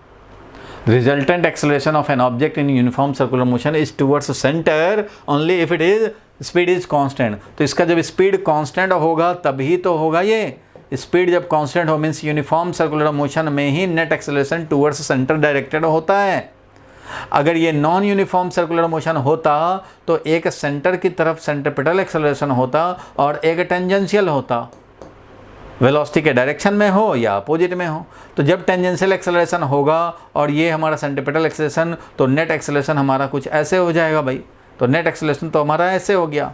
Resultant acceleration of an object in uniform circular motion is towards centre only if it is speed is constant. तो इसका जब स्पीड कांस्टेंट होगा तभी तो होगा, ये स्पीड जब कांस्टेंट हो मीन्स यूनिफॉर्म सर्कुलर मोशन में ही net acceleration towards centre directed होता है। अगर ये नॉन यूनिफॉर्म सर्कुलर मोशन होता तो एक सेंटर की तरफ सेंट्रिपेटल एक्सेलरेशन होता और एक टेंजेंशियल होता, वेलोसिटी के डायरेक्शन में हो या अपोजिट में हो। तो जब टेंजेंशियल एक्सेलरेशन होगा और ये हमारा सेंट्रिपेटल एक्सेलरेशन, तो नेट एक्सेलरेशन हमारा कुछ ऐसे हो जाएगा भाई, तो नेट एक्सेलरेशन तो हमारा ऐसे हो गया,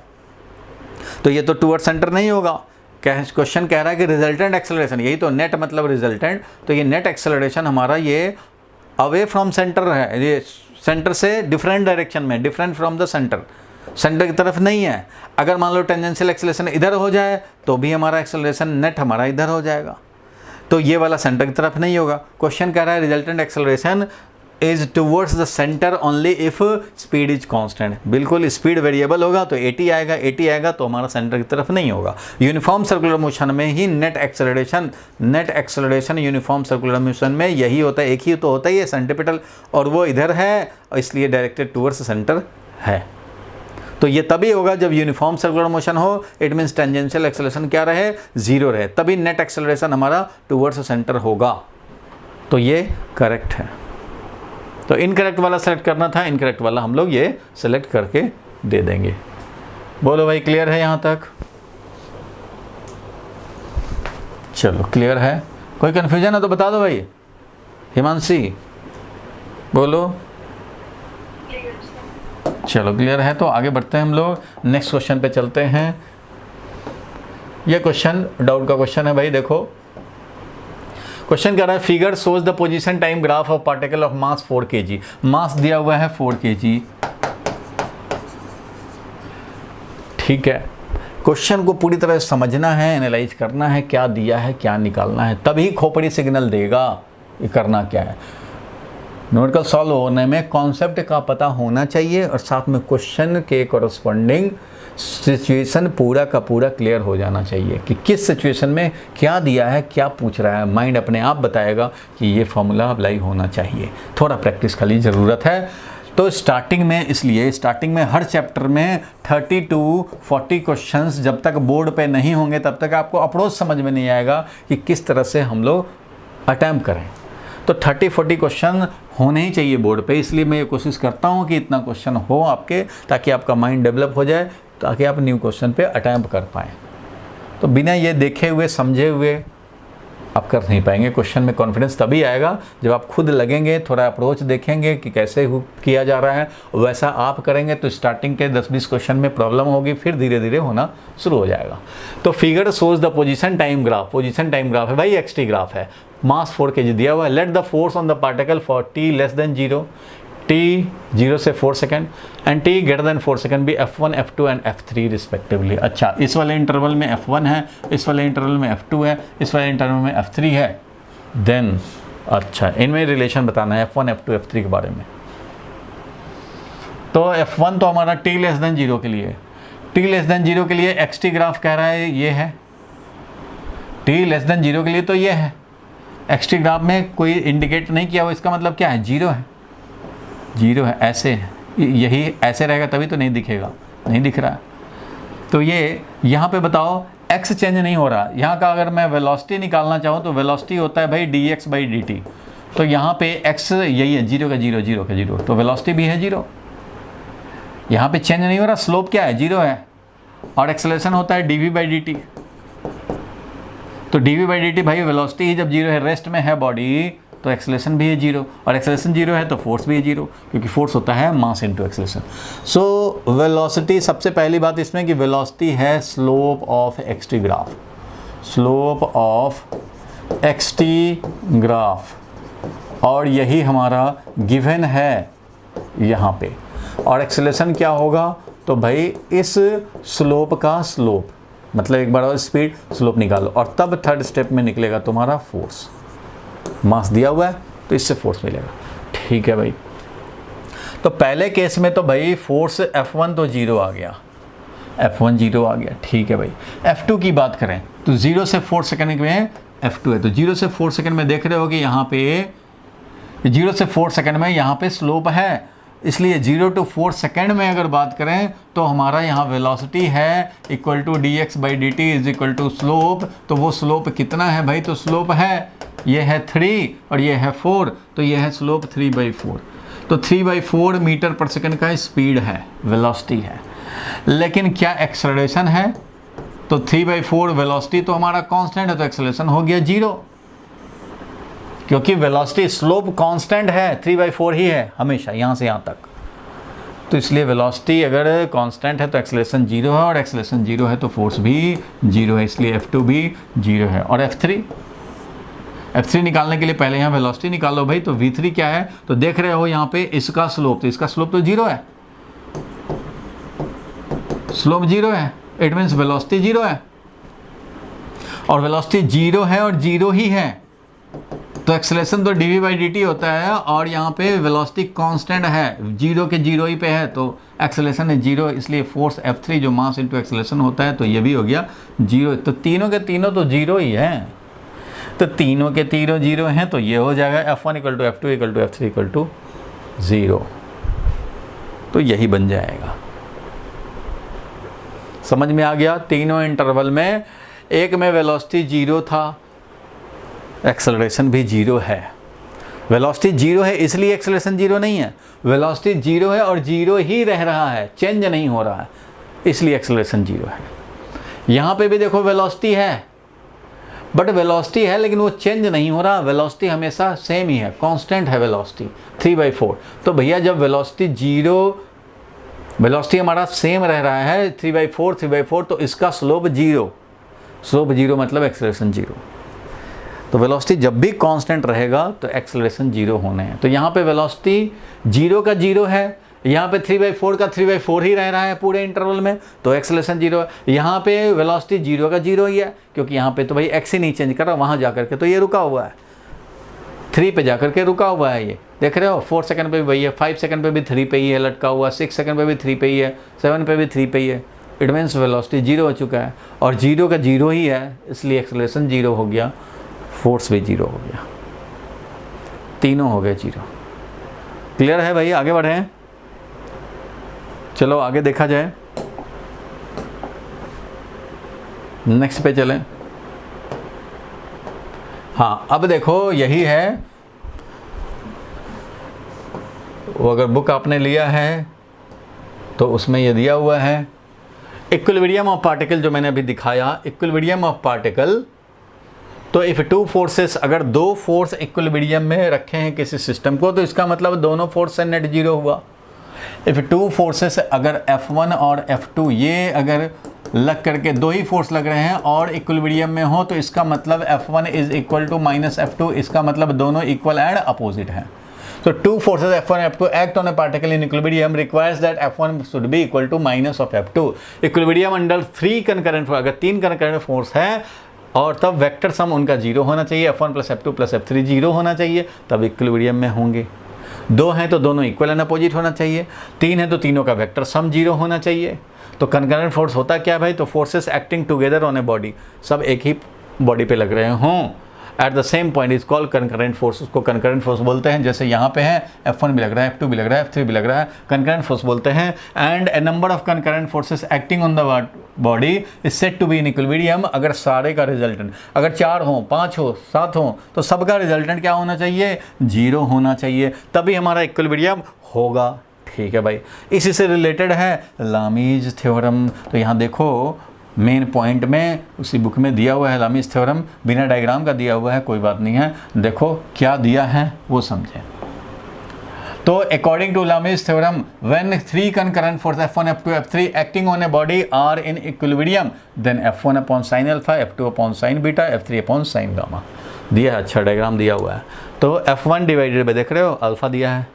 तो ये तो टुवर्ड सेंटर नहीं होगा। क्वेश्चन कह रहा है कि रिजल्टेंट एक्सेलरेशन, यही तो नेट मतलब रिजल्टेंट, तो ये नेट एक्सेलरेशन हमारा ये अवे फ्रॉम सेंटर है, ये सेंटर से डिफरेंट डायरेक्शन में, different from the centre, centre की तरफ नहीं है। अगर मान लो टेंजेंशियल एक्सेलरेशन इधर हो जाए तो भी हमारा एक्सेलरेशन नेट हमारा इधर हो जाएगा, तो ये वाला सेंटर की तरफ नहीं होगा। क्वेश्चन कह रहा है resultant acceleration is towards the centre only if speed is constant. बिल्कुल स्पीड वेरिएबल होगा तो 80 आएगा, 80 आएगा तो हमारा सेंटर की तरफ नहीं होगा। यूनिफॉर्म सर्कुलर मोशन में ही net acceleration uniform circular motion में यही होता है, एक ही तो होता ही है सेंट्रिपेटल, और वो इधर है इसलिए डायरेक्टेड टुवर्ड्स सेंटर है। तो ये तभी होगा जब यूनिफॉर्म सर्कुलर मोशन हो, इट मीन्स टेंजेंशियल एक्सेलरेशन क्या रहे, 0 रहे, तभी नेट एक्सेलरेशन हमारा टुवर्ड्स सेंटर होगा। तो ये करेक्ट है। तो इनकरेक्ट वाला सेलेक्ट करना था, इनकरेक्ट वाला हम लोग ये सेलेक्ट करके दे देंगे। बोलो भाई, क्लियर है यहाँ तक? चलो क्लियर है, कोई कन्फ्यूजन है तो बता दो भाई। हिमांशी बोलो। चलो क्लियर है, तो आगे बढ़ते हैं हम लोग, नेक्स्ट क्वेश्चन पे चलते हैं। ये क्वेश्चन डाउट का क्वेश्चन है भाई। देखो क्वेश्चन कह रहा है figure shows the position time graph of particle of mass 4 kg। मास दिया हुआ है 4 kg, ठीक है। क्वेश्चन को पूरी तरह समझना है, एनालाइज करना है, क्या दिया है क्या निकालना है, तभी खोपड़ी सिग्नल देगा ये करना क्या है। न्यूमेरिकल सॉल्व होने में कॉन्सेप्ट का पता होना चाहिए और साथ में क्वेश्चन के कॉरस्पॉन्डिंग सिचुएशन पूरा का पूरा क्लियर हो जाना चाहिए कि किस सिचुएशन में क्या दिया है, क्या पूछ रहा है। माइंड अपने आप बताएगा कि ये फॉर्मूला अप्लाई होना चाहिए। थोड़ा प्रैक्टिस खाली ज़रूरत है। तो स्टार्टिंग में, इसलिए स्टार्टिंग में हर चैप्टर में 30 to 40 क्वेश्चंस जब तक बोर्ड पे नहीं होंगे तब तक आपको अप्रोच समझ में नहीं आएगा कि किस तरह से हम लोग अटैम्प्ट करें। तो 30-40 क्वेश्चन होने ही चाहिए बोर्ड पे, इसलिए मैं ये कोशिश करता हूँ कि इतना क्वेश्चन हो आपके, ताकि आपका माइंड डेवलप हो जाए, ताकि आप न्यू क्वेश्चन पे अटैम्प्ट कर पाएँ। तो बिना ये देखे हुए समझे हुए आप कर नहीं पाएंगे। क्वेश्चन में कॉन्फिडेंस तभी आएगा जब आप खुद लगेंगे, थोड़ा अप्रोच देखेंगे कि कैसे किया जा रहा है, वैसा आप करेंगे। तो स्टार्टिंग के 10-20 क्वेश्चन में प्रॉब्लम होगी, फिर धीरे धीरे होना शुरू हो जाएगा। तो figure shows the position time graph. Position time graph है भाई, एक्सटी ग्राफ है, मास 4 kg दिया हुआ है। Let the force on the particle for t less than 0, t 0 से 4 second and t greater than 4 second भी F1, F2 and F3 respectively. अच्छा, इस वाले इंटरवल में F1 है, इस वाले इंटरवल में F2 है, इस वाले इंटरवल में F3 है। देन अच्छा, इनमें रिलेशन बताना है F1, F2, F3 के बारे में। तो F1 तो हमारा t लेस देन 0 के लिए, t लेस देन 0 के लिए xt ग्राफ कह रहा है ये है, t लेस देन 0 के लिए तो ये है। xt ग्राफ में कोई इंडिकेट नहीं किया हुआ, इसका मतलब क्या है, 0 है, 0 है, ऐसे है, यही ऐसे रहेगा तभी तो नहीं दिखेगा, नहीं दिख रहा है। तो ये यहाँ पे बताओ x चेंज नहीं हो रहा। यहाँ का अगर मैं वेलोसिटी निकालना चाहूँ तो वेलोसिटी होता है भाई dx/dt। तो यहाँ पे x यही है, 0 का 0, 0 का 0, तो वेलोसिटी भी है 0। यहाँ पे चेंज नहीं हो रहा, स्लोप क्या है, 0 है, और एक्सेलरेशन होता है dv/dt। तो dv/dt भाई वेलोसिटी ही जब 0 है, रेस्ट में है बॉडी, तो एक्सेलरेशन भी है 0, और एक्सेलरेशन 0 है तो फोर्स भी है 0, क्योंकि फोर्स होता है mass into acceleration. So velocity, सबसे पहली बात इसमें कि वेलोसिटी है slope of x t graph, slope of x t graph, और यही हमारा गिवन है यहाँ पे। और एक्सेलरेशन क्या होगा, तो भाई इस स्लोप का स्लोप, मतलब एक बार और स्पीड स्लोप निकालो, और तब थर्ड स्टेप में निकलेगा तुम्हारा फोर्स। मास दिया हुआ है तो इससे फोर्स मिलेगा, ठीक है भाई। तो पहले केस में तो भाई फोर्स F1 तो 0 आ गया, F1 0 आ गया, ठीक है भाई। F2 की बात करें तो 0 से 4 सेकंड में F2 है, तो 0 से 4 सेकंड में देख रहे हो कि यहाँ पे 0 से 4 सेकंड में यहाँ पे स्लोप है, इसलिए 0 to 4 सेकंड में अगर बात करें तो हमारा यहाँ वेलोसिटी है equal to dx/dt is equal to slope. तो वो स्लोप कितना है भाई, तो स्लोप है, ये है 3 और ये है 4, तो ये है स्लोप 3/4। तो 3/4 मीटर पर सेकंड का स्पीड है, वेलोसिटी है। लेकिन क्या एक्सेलरेशन है, तो 3/4 वेलोसिटी तो हमारा कांस्टेंट है, तो एक्सेलरेशन हो गया 0, क्योंकि वेलोसिटी स्लोप कांस्टेंट है, 3/4 ही है हमेशा यहाँ से यहाँ तक। तो इसलिए वेलोसिटी अगर कांस्टेंट है तो एक्सेलरेशन 0 है, और एक्सेलरेशन 0 है तो फोर्स भी 0 है, इसलिए F2 भी 0 है। और F3 निकालने के लिए पहले यहाँ वेलोसिटी निकालो भाई। तो V3 क्या है, तो देख रहे हो यहाँ पे इसका स्लोप, तो इसका स्लोप तो 0 है, स्लोप 0 है, इट मीन्स वेलोसिटी 0 है, और वेलोसिटी 0 है और 0 ही है, तो एक्सेलरेशन तो dv/dt होता है, और यहाँ पे वेलोसिटी कांस्टेंट है, 0 के 0 ही पे है, तो एक्सेलरेशन है 0, इसलिए फोर्स F3 जो मास इनटू एक्सेलरेशन होता है, तो ये भी हो गया 0। तो तीनों के तीनों तो 0 ही है, तो तीनों के तीनों 0 हैं, तो ये हो जाएगा F1 equal to F2 equal to F3 equal to 0। तो यही बन जाएगा। समझ में आ गया। तीनों इंटरवल में, एक में वेलोसिटी 0 था, एक्सेलरेशन भी 0 है। वेलोसिटी 0 है इसलिए एक्सेलरेशन 0 नहीं है, वेलोसिटी 0 है और 0 ही रह रहा है, चेंज नहीं हो रहा है, इसलिए एक्सेलरेशन 0 है। यहाँ पे भी देखो वेलोसिटी है, बट वेलोसिटी है लेकिन वो चेंज नहीं हो रहा, वेलोसिटी हमेशा सेम ही है, कांस्टेंट है वेलोसिटी 3/4। तो भैया जब वेलोसिटी 0 वेलोसिटी हमारा सेम रह रहा है 3/4 3/4, तो इसका स्लोप 0, स्लोप 0 मतलब एक्सेलरेशन 0। तो वेलोसिटी जब भी कांस्टेंट रहेगा तो एक्सेलरेशन 0 होने हैं। तो यहाँ पे वेलोसिटी 0 का 0 है, यहाँ पे 3/4 का 3/4 ही रह रहा है पूरे इंटरवल में, तो एक्सेलरेशन 0 है। यहाँ पे वेलोसिटी 0 का 0 ही है, क्योंकि यहाँ पे तो भाई एक्स ही नहीं चेंज कर रहा, वहाँ जा करके तो ये रुका हुआ है, 3 पे जा करके रुका हुआ है। ये देख रहे हो 4 सेकंड पे भी वही है, 5 सेकंड पे भी 3 पे ही है लटका हुआ, 6 सेकंड पे भी 3 पे ही है, 7 पे भी 3 पे ही है। इट मीन्स वेलोसिटी 0 हो चुका है, और 0 का 0 ही है, इसलिए एक्सेलरेशन 0 हो गया, फोर्स भी 0 हो गया, तीनों हो गए 0। क्लियर है भाई? आगे बढ़ें, चलो आगे देखा जाए, नेक्स्ट पे चलें। हाँ, अब देखो यही है, वो अगर बुक आपने लिया है तो उसमें ये दिया हुआ है इक्विलिब्रियम ऑफ पार्टिकल, जो मैंने अभी दिखाया इक्विलिब्रियम ऑफ पार्टिकल। तो इफ़ टू फोर्सेस, अगर दो फोर्स इक्विलिब्रियम में रखे हैं किसी सिस्टम को, तो इसका मतलब दोनों फोर्स से नेट 0 हुआ। इफ़ टू फोर्सेस, अगर F1 और F2 ये अगर लग करके दो ही फोर्स लग रहे हैं और इक्विलिब्रियम में हो, तो इसका मतलब F1 is equal to minus F2, इसका मतलब दोनों इक्वल एंड अपोजिट हैं। So two forces F1 and F2 act on a particle in equilibrium requires that F1 should be equal to minus of F2. Equilibrium under 3 concurrent, अगर 3 concurrent force है और तब vector sum उनका 0 होना चाहिए, F1 plus F2 plus F3 0 होना चाहिए, तब इक्विलिब्रियम में होंगे। 2 हैं तो दोनों इक्वल एंड अपोजिट होना चाहिए, 3 है तो तीनों का वेक्टर सम 0 होना चाहिए। तो कंकरेंट फोर्स होता क्या भाई? तो forces acting together on a body, सब एक ही बॉडी पे लग रहे हों at the same point is called concurrent force. उसको कंकरेंट फोर्स बोलते हैं। जैसे यहाँ पे है F1 भी लग रहा है, F2 भी लग रहा है, F3 भी लग रहा है, कंकरेंट फोर्स बोलते हैं। And a number of concurrent forces acting on the body is set to be in equilibrium. अगर सारे का रिजल्टेंट, अगर 4 हो, 5 हो, 7 हो, तो सबका रिजल्टेंट क्या होना चाहिए? 0 होना चाहिए, तभी हमारा इक्विलिब्रियम होगा। ठीक है भाई, इसी से रिलेटेड है लामीज थ्योरम। तो यहाँ देखो मेन पॉइंट में उसी बुक में दिया हुआ है लामीज थ्योरम, बिना डायग्राम का दिया हुआ है, कोई बात नहीं है, देखो क्या दिया है वो समझें। तो according to Lami's theorem, when 3 concurrent force F1, F2, F3 acting on a body are in equilibrium, then F1 upon sin alpha, F2 upon sin beta, F3 upon sin gamma। दिया है, अच्छा डायग्राम दिया हुआ है। तो F1 divided by, देख रहे हो अल्फा दिया है,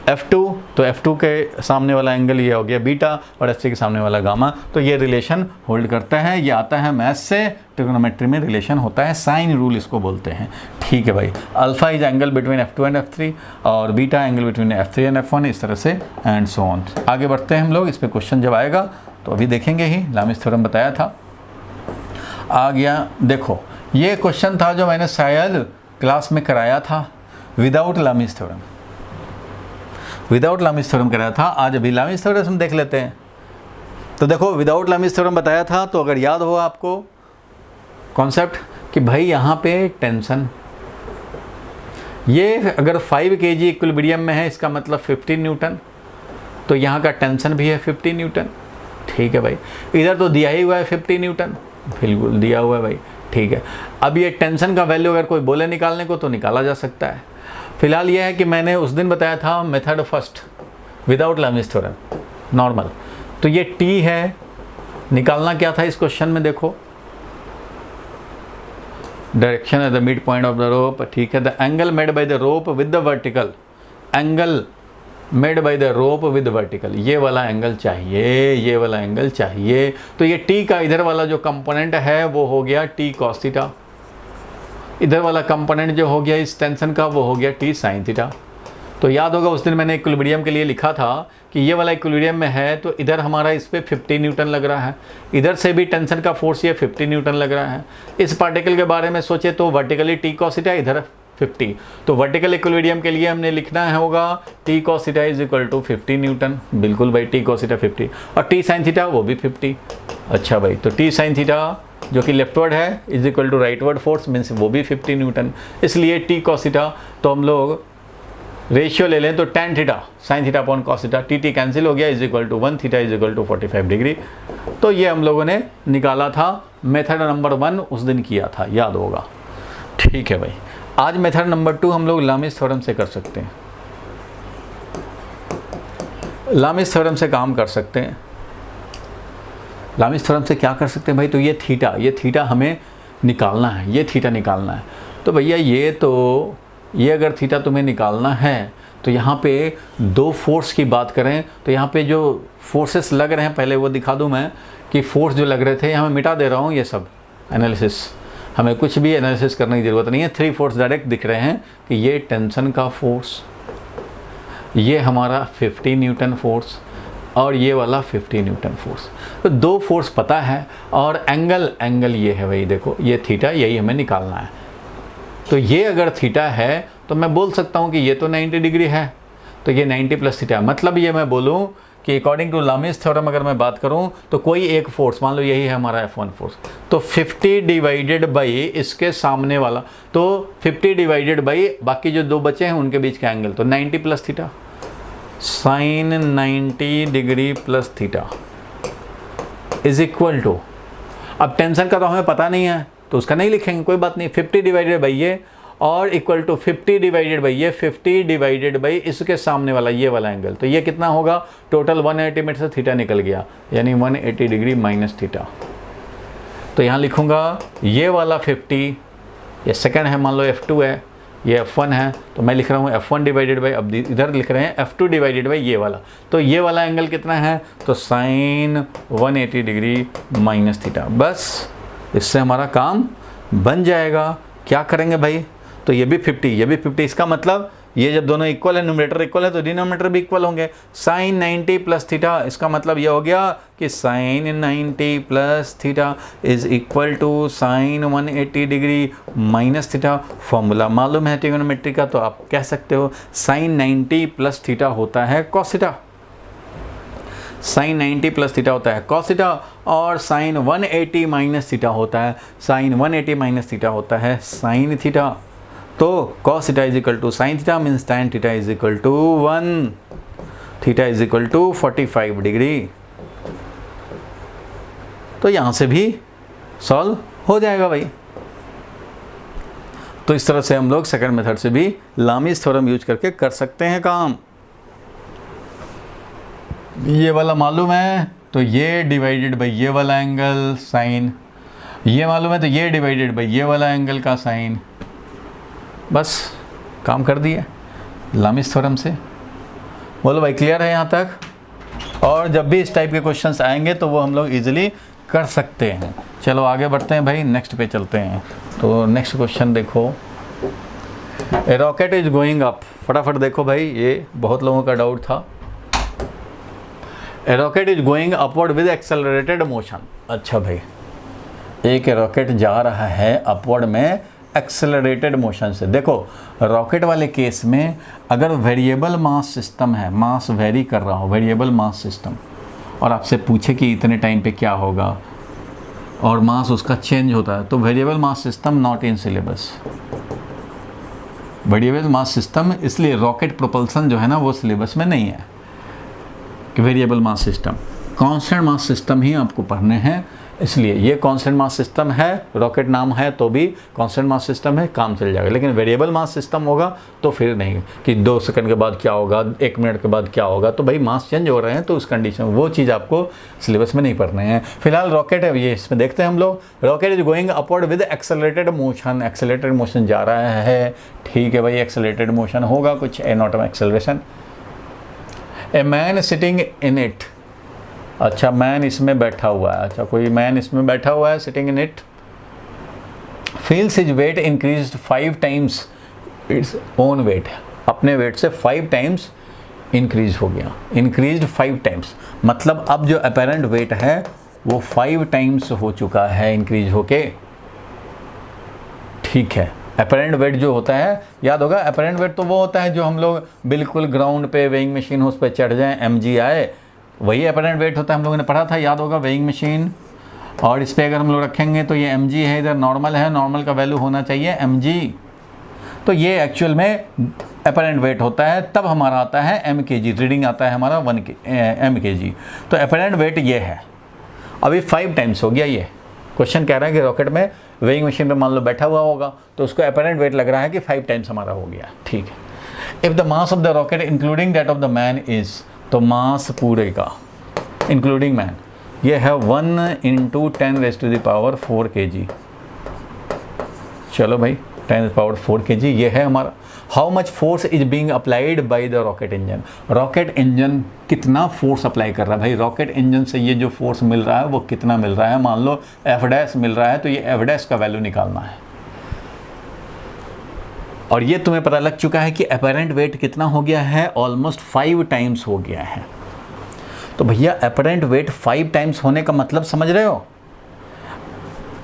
F2 तो F2 के सामने वाला एंगल ये हो गया बीटा, और F3 के सामने वाला गामा। तो ये रिलेशन होल्ड करता है, ये आता है मैथ से, ट्रिग्नोमेट्री में रिलेशन होता है, साइन रूल इसको बोलते हैं। ठीक है भाई, alpha is angle between F2 and F3 और beta angle between F3 and F1, इस तरह से एंड सो ऑन। आगे बढ़ते हैं हम लोग, इस पर क्वेश्चन जब आएगा तो अभी देखेंगे ही। लामीज थ्योरम बताया था, आ गया। देखो ये क्वेश्चन था जो मैंने शायद क्लास में कराया था without Lami's theorem, without Lami's theorem कराया था। आज अभी लामीज थ्योरम देख लेते हैं। तो देखो विदाउट लामीज थ्योरम बताया था, तो अगर याद हो आपको कॉन्सेप्ट कि भाई यहाँ पे टेंशन, ये अगर 5 kg इक्विलिब्रियम में है, इसका मतलब 15 न्यूटन, तो यहाँ का टेंशन भी है 50 न्यूटन। ठीक है भाई, इधर तो दिया ही हुआ है 50 न्यूटन, बिल्कुल दिया हुआ है भाई। ठीक है, अब ये टेंशन का वैल्यू अगर कोई बोले निकालने को तो निकाला जा सकता है। फिलहाल ये है कि मैंने उस दिन बताया था method first without Lami's theorem normal. तो ये T है, निकालना क्या था इस क्वेश्चन में? देखो direction at the mid point of the rope. ठीक है, the angle made by the rope with the vertical, angle made by the rope with vertical, ये वाला एंगल चाहिए, ये वाला एंगल चाहिए। तो ये T का इधर वाला जो कंपोनेंट है वो हो गया T cos थीटा, इधर वाला कंपोनेंट जो हो गया इस टेंशन का वो हो गया T sin थीटा। तो याद होगा उस दिन मैंने इक्विलिब्रियम के लिए लिखा था कि ये वाला इक्विलिब्रियम में है, तो इधर हमारा इस पे 50 न्यूटन लग रहा है, इधर से भी टेंशन का फोर्स ये 50 न्यूटन लग रहा है। इस पार्टिकल के बारे में सोचे तो वर्टिकली T cos थीटा, इधर 50, तो वर्टिकल इक्विलिब्रियम के लिए हमने लिखना है होगा T cos theta is equal to 50 newton. बिल्कुल भाई, T cos थीटा 50 और T sin थीटा वो भी 50। अच्छा भाई, तो T sin थीटा जो कि लेफ्टवर्ड है is equal to rightward force, means वो भी 50 न्यूटन। इसलिए T cos थीटा, तो हम लोग रेशियो ले लें तो tan theta sin theta upon cos theta, T cancel हो गया, is equal to 1 theta is equal to 45 degree. तो ये हम लोगों ने निकाला था, मेथड नंबर 1 उस दिन किया था, याद होगा। ठीक है भाई, आज मेथड नंबर 2 हम लोग लामीज थ्योरम से कर सकते हैं। लामिस थ्योरम से काम कर सकते हैं। लामिस थ्योरम से क्या कर सकते हैं भाई, तो ये थीटा हमें निकालना है, ये थीटा निकालना है। तो भैया ये अगर थीटा तुम्हें निकालना है तो यहाँ पे दो फोर्स की बात करें तो यहाँ पे जो फोर्सेस लग रहे हैं, पहले वो दिखा दूँ मैं कि फोर्स जो लग रहे थे, यहाँ मैं मिटा दे रहा हूँ ये सब एनालिसिस, हमें कुछ भी एनालिसिस करने की ज़रूरत नहीं है। 3 फोर्स डायरेक्ट दिख रहे हैं कि ये टेंशन का फोर्स, ये हमारा 50 न्यूटन फोर्स और ये वाला 50 न्यूटन फोर्स। तो 2 फोर्स पता है और एंगल ये है भाई, देखो ये थीटा, यही हमें निकालना है। तो ये अगर थीटा है तो मैं बोल सकता हूँ कि ये तो 90 डिग्री है, तो ये 90 प्लस थीटा, मतलब ये मैं बोलूँ कि अकॉर्डिंग टू लामिस थ्योरम अगर मैं बात करूँ तो कोई एक फोर्स, मान लो यही है हमारा F1 फोर्स, तो 50 डिवाइडेड बाई इसके सामने वाला, तो 50 डिवाइडेड बाई बाकी जो 2 बचे हैं उनके बीच का एंगल, तो 90 plus theta, sine 90 degree plus theta is equal to, अब टेंशन का तो हमें पता नहीं है तो उसका नहीं लिखेंगे, कोई बात नहीं, 50 डिवाइडेड बाई ये और इक्वल टू 50 डिवाइडेड बाई ये, 50 डिवाइडेड बाई इसके सामने वाला ये वाला एंगल, तो ये कितना होगा, टोटल 180 में से थीटा निकल गया, यानी 180 डिग्री माइनस थीटा। तो यहाँ लिखूँगा ये वाला 50, ये सेकंड है, मान लो F2 है, ये F1 है, तो मैं लिख रहा हूँ F1 डिवाइडेड बाई, अब इधर लिख रहे हैं F2 डिवाइडेड बाई ये वाला, तो ये वाला एंगल कितना है, तो साइन 180 डिग्री माइनस थीटा। बस इससे हमारा काम बन जाएगा। क्या करेंगे भाई, तो ये भी 50, ये भी 50, इसका मतलब ये जब दोनों इक्वल है, न्यूमरेटर इक्वल है तो डिनोमिनेटर भी इक्वल होंगे। साइन 90 प्लस थीटा, इसका मतलब ये हो गया कि sine 90 plus theta is equal to sine 180 degree minus theta. Formula मालूम है ट्रिग्नोमेट्री का, तो आप कह सकते हो साइन 90 प्लस थीटा होता है cos theta, sine 90 plus theta होता है कॉस थीटा, और साइन 180 माइनस थीटा होता है, साइन 180 माइनस थीटा होता है साइन थीटा। तो cos theta is equal to sine theta means tan theta is equal to 1, theta is equal to 45 degree. तो यहाँ से भी सॉल्व हो जाएगा भाई। तो इस तरह से हम लोग सेकंड मेथड से भी लामिस थ्योरम यूज करके कर सकते हैं काम। ये वाला मालूम है तो ये डिवाइडेड बाई ये वाला एंगल साइन, ये मालूम है तो ये डिवाइडेड बाई ये वाला एंगल का साइन, बस काम कर दिए लामिस थ्योरम से। बोलो भाई क्लियर है यहाँ तक। और जब भी इस टाइप के क्वेश्चंस आएंगे तो वो हम लोग इजीली कर सकते हैं। चलो आगे बढ़ते हैं भाई, नेक्स्ट पे चलते हैं। तो नेक्स्ट क्वेश्चन देखो, a rocket is going up. फटाफट देखो भाई, ये बहुत लोगों का डाउट था। A rocket is going upward with accelerated motion. अच्छा भाई, एक रॉकेट जा रहा है अपवर्ड में एक्सेलरेटेड मोशन से। देखो रॉकेट वाले केस में अगर वेरिएबल मास सिस्टम है, मास वेरी कर रहा हो, वेरिएबल मास सिस्टम, और आपसे पूछे कि इतने टाइम पे क्या होगा और मास उसका चेंज होता है, तो variable mass system not in syllabus. Variable mass system, इसलिए रॉकेट प्रोपल्सन जो है ना वो सिलेबस में नहीं है कि variable mass system. Constant mass system ही आपको पढ़ने हैं, इसलिए ये कांस्टेंट मास सिस्टम है, रॉकेट नाम है तो भी कांस्टेंट मास सिस्टम है, काम चल जाएगा। लेकिन वेरिएबल मास सिस्टम होगा तो फिर नहीं कि 2 सेकंड के बाद क्या होगा, 1 मिनट के बाद क्या होगा, तो भाई मास चेंज हो रहे हैं तो उस कंडीशन वो चीज़ आपको सिलेबस में नहीं पढ़ने हैं। फिलहाल रॉकेट है, ये इसमें देखते हैं हम लोग। Rocket is going upward with accelerated motion. Accelerated motion जा रहा है, ठीक है भाई, एक्सेलरेटेड मोशन होगा कुछ, a naught acceleration. A man sitting in it. अच्छा मैन इसमें बैठा हुआ है, अच्छा कोई मैन इसमें बैठा हुआ है, sitting in it, feels his weight increased 5 times its own wait. अपने वेट से 5 टाइम्स इंक्रीज हो गया, इंक्रीज्ड 5 टाइम्स, मतलब अब जो अपेरेंट वेट है वो 5 टाइम्स हो चुका है इंक्रीज होके। ठीक है, अपेरेंट वेट जो होता है, याद होगा अपेरेंट वेट तो वो होता है जो हम लोग बिल्कुल ग्राउंड पे वेइंग मशीन हो उस पर चढ़ जाएं, mg आए, वही अपेरेंट वेट होता है। हम लोगों ने पढ़ा था, याद होगा, वेइंग मशीन, और इस पर अगर हम लोग रखेंगे तो ये mg है, इधर नॉर्मल है, नॉर्मल का वैल्यू होना चाहिए mg, तो ये एक्चुअल में अपेरेंट वेट होता है, तब हमारा आता है mkg, रीडिंग आता है हमारा mkg। तो अपेरेंट वेट ये है, अभी 5 टाइम्स हो गया। ये क्वेश्चन कह रहा है कि रॉकेट में वेइंग मशीन पे मान लो बैठा हुआ होगा तो उसको अपेरेंट वेट लग रहा है कि 5 टाइम्स हमारा हो गया। ठीक है, if the mass of the rocket including that of the man is, तो मास पूरे का इंक्लूडिंग मैन ये है 1 × 10⁻⁴ kg। चलो भाई 10⁻⁴ kg ये है हमारा। How much force is being applied by the rocket engine, rocket engine कितना फोर्स अप्लाई कर रहा है भाई, रॉकेट इंजन से ये जो फोर्स मिल रहा है वो कितना मिल रहा है। मान लो F' मिल रहा है तो ये F' का वैल्यू निकालना है। और ये तुम्हें पता लग चुका है कि अपरेंट वेट कितना हो गया है, ऑलमोस्ट 5 टाइम्स हो गया है। तो भैया अपरेंट वेट 5 टाइम्स होने का मतलब समझ रहे हो,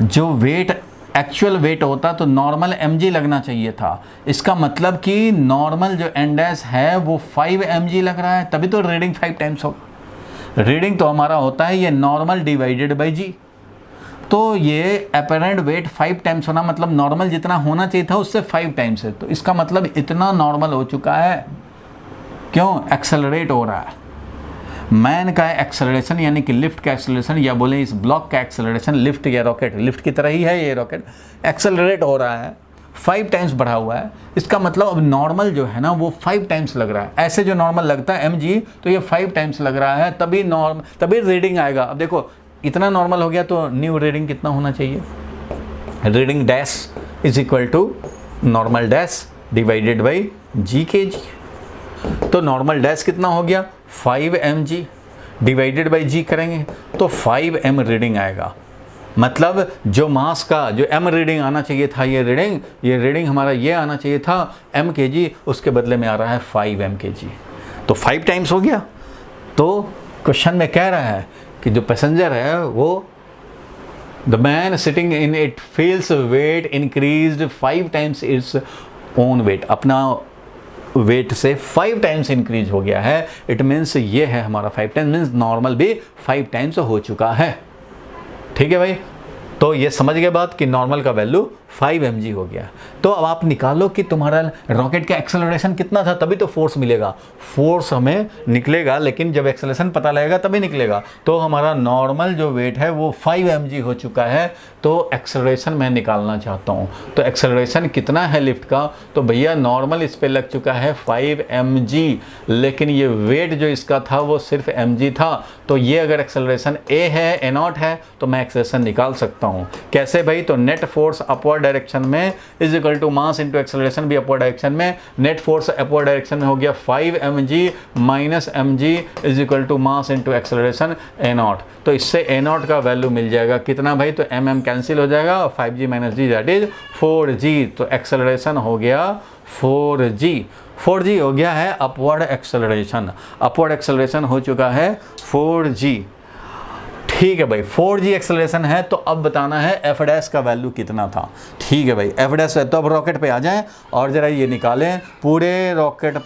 जो वेट एक्चुअल वेट होता तो नॉर्मल mg लगना चाहिए था, इसका मतलब कि नॉर्मल जो एंडेस है वो 5 mg लग रहा है, तभी तो रीडिंग 5 टाइम्स होगा। रीडिंग तो हमारा होता है ये नॉर्मल डिवाइडेड बाई जी, तो ये अपरेंट वेट 5 टाइम्स होना मतलब नॉर्मल जितना होना चाहिए था उससे 5 टाइम्स है, तो इसका मतलब इतना नॉर्मल हो चुका है। क्यों? एक्सेलरेट हो रहा है। मैन का एक्सेलरेशन यानी कि लिफ्ट का एक्सेलरेशन, या बोले इस ब्लॉक का एक्सेलरेशन, लिफ्ट या रॉकेट, लिफ्ट की तरह ही है ये रॉकेट, एक्सेलरेट हो रहा है, 5 टाइम्स बढ़ा हुआ है। इसका मतलब अब नॉर्मल जो है ना वो 5 टाइम्स लग रहा है। ऐसे जो नॉर्मल लगता है mg तो ये 5 टाइम्स लग रहा है, तभी रीडिंग आएगा। अब देखो इतना नॉर्मल हो गया तो न्यू रीडिंग कितना होना चाहिए, reading dash is equal to normal dash divided by G K G. तो नॉर्मल डैश कितना हो गया 5 mg डिवाइडेड बाई जी करेंगे तो 5 m रीडिंग आएगा। मतलब जो मास का जो m रीडिंग आना चाहिए था, ये रीडिंग हमारा ये आना चाहिए था m kg, उसके बदले में आ रहा है 5 m kg, तो 5 टाइम्स हो गया। तो क्वेश्चन में कह रहा है कि जो पैसेंजर है वो the man sitting in it feels weight increased 5 times its own weight, अपना वेट से 5 टाइम्स इंक्रीज हो गया है। इट मीन्स ये है हमारा 5 टाइम्स, मीन्स नॉर्मल भी 5 टाइम्स हो चुका है। ठीक है भाई, तो ये समझ गए बात कि नॉर्मल का वैल्यू 5 mg हो गया। तो अब आप निकालो कि तुम्हारा रॉकेट का एक्सेलरेशन कितना था, तभी तो फोर्स मिलेगा। फोर्स हमें निकलेगा लेकिन जब एक्सेलरेशन पता लगेगा तभी निकलेगा। तो हमारा नॉर्मल जो वेट है वो 5 mg हो चुका है, तो एक्सेलरेशन मैं निकालना चाहता हूँ। तो एक्सेलरेशन कितना है लिफ्ट का, तो भैया नॉर्मल इस पर लग चुका है 5 mg, लेकिन ये वेट जो इसका था वो सिर्फ mg था। तो ये अगर एक्सेलरेशन a है, a0 है, तो मैं एक्सेलरेशन निकाल सकता हूँ। कैसे भाई, तो नेट फोर्स अपवर्ड डायरेक्शन में is equal to mass into acceleration भी अपवर्ड डायरेक्शन में। नेट फोर्स अपवर्ड डायरेक्शन में हो गया 5 mg minus mg is equal to mass into acceleration a0। तो इससे a0 का वैल्यू मिल जाएगा कितना भाई, तो mm कैंसिल हो जाएगा, 5g minus g that is 4g। तो एक्सेलरेशन हो गया 4g हो गया है अपवर्ड एक्सेलरेशन। अपवर्ड एक्सेलरेशन हो चुका है 4g। ठीक है भाई, 4g एक्सेलरेशन है, तो अब बताना है F' का वैल्यू कितना था। ठीक है भाई, F' है, तो अब रॉकेट पे आ जाएं और ज़रा ये निकालें पूरे रॉकेट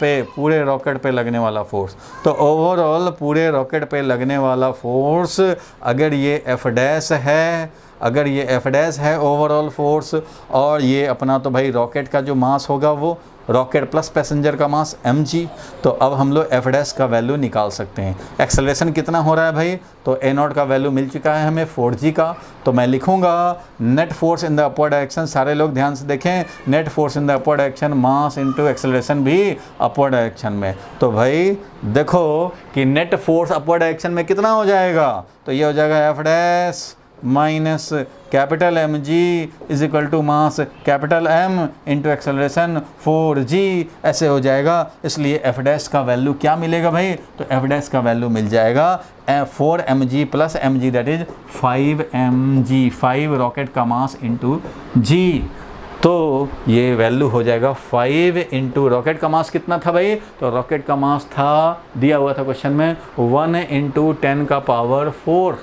पे लगने वाला फोर्स। तो ओवरऑल पूरे रॉकेट पे लगने वाला फोर्स अगर ये F' है, अगर ये F' है ओवरऑल फोर्स, और ये अपना तो भाई रॉकेट का जो मास होगा वो रॉकेट प्लस पैसेंजर का मास mg, तो अब हम लोग F' का वैल्यू निकाल सकते हैं। एक्सेलरेशन कितना हो रहा है भाई, तो a0 का वैल्यू मिल चुका है हमें 4g का। तो मैं लिखूंगा net force in the upward direction, सारे लोग ध्यान से देखें, net force in the upward direction mass into acceleration भी अपवर्ड डायरेक्शन में। तो भाई देखो कि नेट फोर्स अपवर्ड डायरेक्शन में कितना हो जाएगा, तो ये हो जाएगा F' minus capital mg is equal to mass capital M into acceleration 4g, ऐसे हो जाएगा। इसलिए F' का वैल्यू क्या मिलेगा भाई, तो F' का वैल्यू मिल जाएगा 4 mg plus mg that is 5 mg, 5 rocket का मास इंटू g। तो ये वैल्यू हो जाएगा 5 इंटू रॉकेट का मास कितना था भाई, तो रॉकेट का मास था, दिया हुआ था क्वेश्चन में 1 इंटू 10⁴।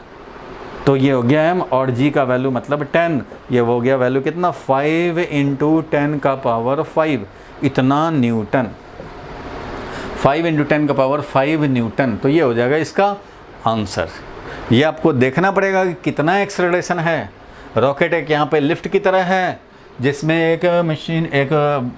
तो ये हो गया m, और g का वैल्यू मतलब 10, ये हो गया वैल्यू कितना 5 इंटू 10⁵, इतना न्यूटन, 5 इंटू 10⁵ न्यूटन। तो ये हो जाएगा इसका आंसर। ये आपको देखना पड़ेगा कि कितना एक्सेलरेशन है। रॉकेट एक यहाँ पे लिफ्ट की तरह है जिसमें एक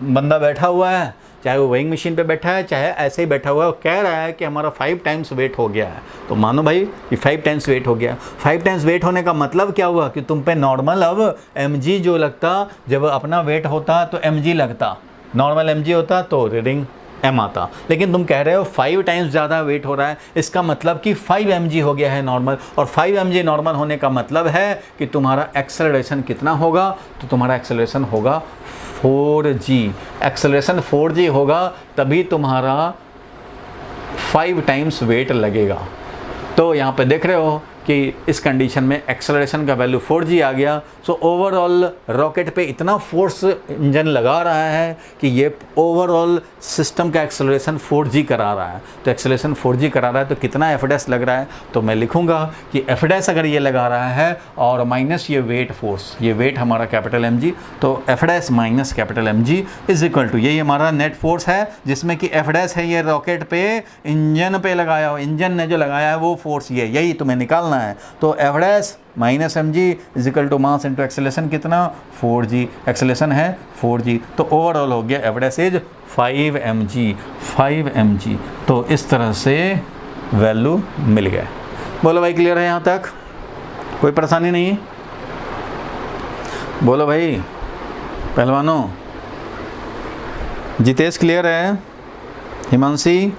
बंदा बैठा हुआ है, चाहे वो वेइंग मशीन पे बैठा है चाहे ऐसे ही बैठा हुआ है, वो कह रहा है कि हमारा 5 टाइम्स वेट हो गया है। तो मानो भाई कि 5 टाइम्स वेट हो गया। 5 टाइम्स वेट होने का मतलब क्या हुआ कि तुम पे नॉर्मल अब mg जो लगता, जब अपना वेट होता तो mg लगता, नॉर्मल mg होता तो रीडिंग m आता, लेकिन तुम कह रहे हो 5 टाइम्स ज़्यादा वेट हो रहा है, इसका मतलब कि 5 mg हो गया है नॉर्मल, और 5 mg नॉर्मल होने का मतलब है कि तुम्हारा एक्सेलरेशन कितना होगा, तो तुम्हारा एक्सेलरेशन होगा 4g। एक्सेलरेशन 4g होगा तभी तुम्हारा 5 टाइम्स वेट लगेगा। तो यहाँ पे देख रहे हो कि इस कंडीशन में एक्सेलरेशन का वैल्यू 4g आ गया। सो ओवरऑल रॉकेट पे इतना फोर्स इंजन लगा रहा है कि ये ओवरऑल सिस्टम का एक्सेलरेशन 4g करा रहा है। तो एक्सेलरेशन 4g करा रहा है तो कितना एफ लग रहा है, तो मैं लिखूंगा कि एफ अगर ये लगा रहा है और माइनस ये वेट फोर्स, ये वेट हमारा कैपिटल mg, तो F minus capital mg is equal to यही हमारा नेट फोर्स है, जिसमें कि एफ है ये रॉकेट पे इंजन पे लगाया हो, इंजन ने जो लगाया है वो फोर्स, ये यही तुम्हें निकालना है। तो F minus mg is equal to mass into acceleration कितना 4g, एक्सेलरेशन है 4g, तो ओवरऑल हो गया एफ इज 5 mg। तो इस तरह से वैल्यू मिल गया। बोलो भाई क्लियर है यहाँ तक, कोई परेशानी नहीं? बोलो भाई पहलवानों। जितेश क्लियर है? हिमांशी,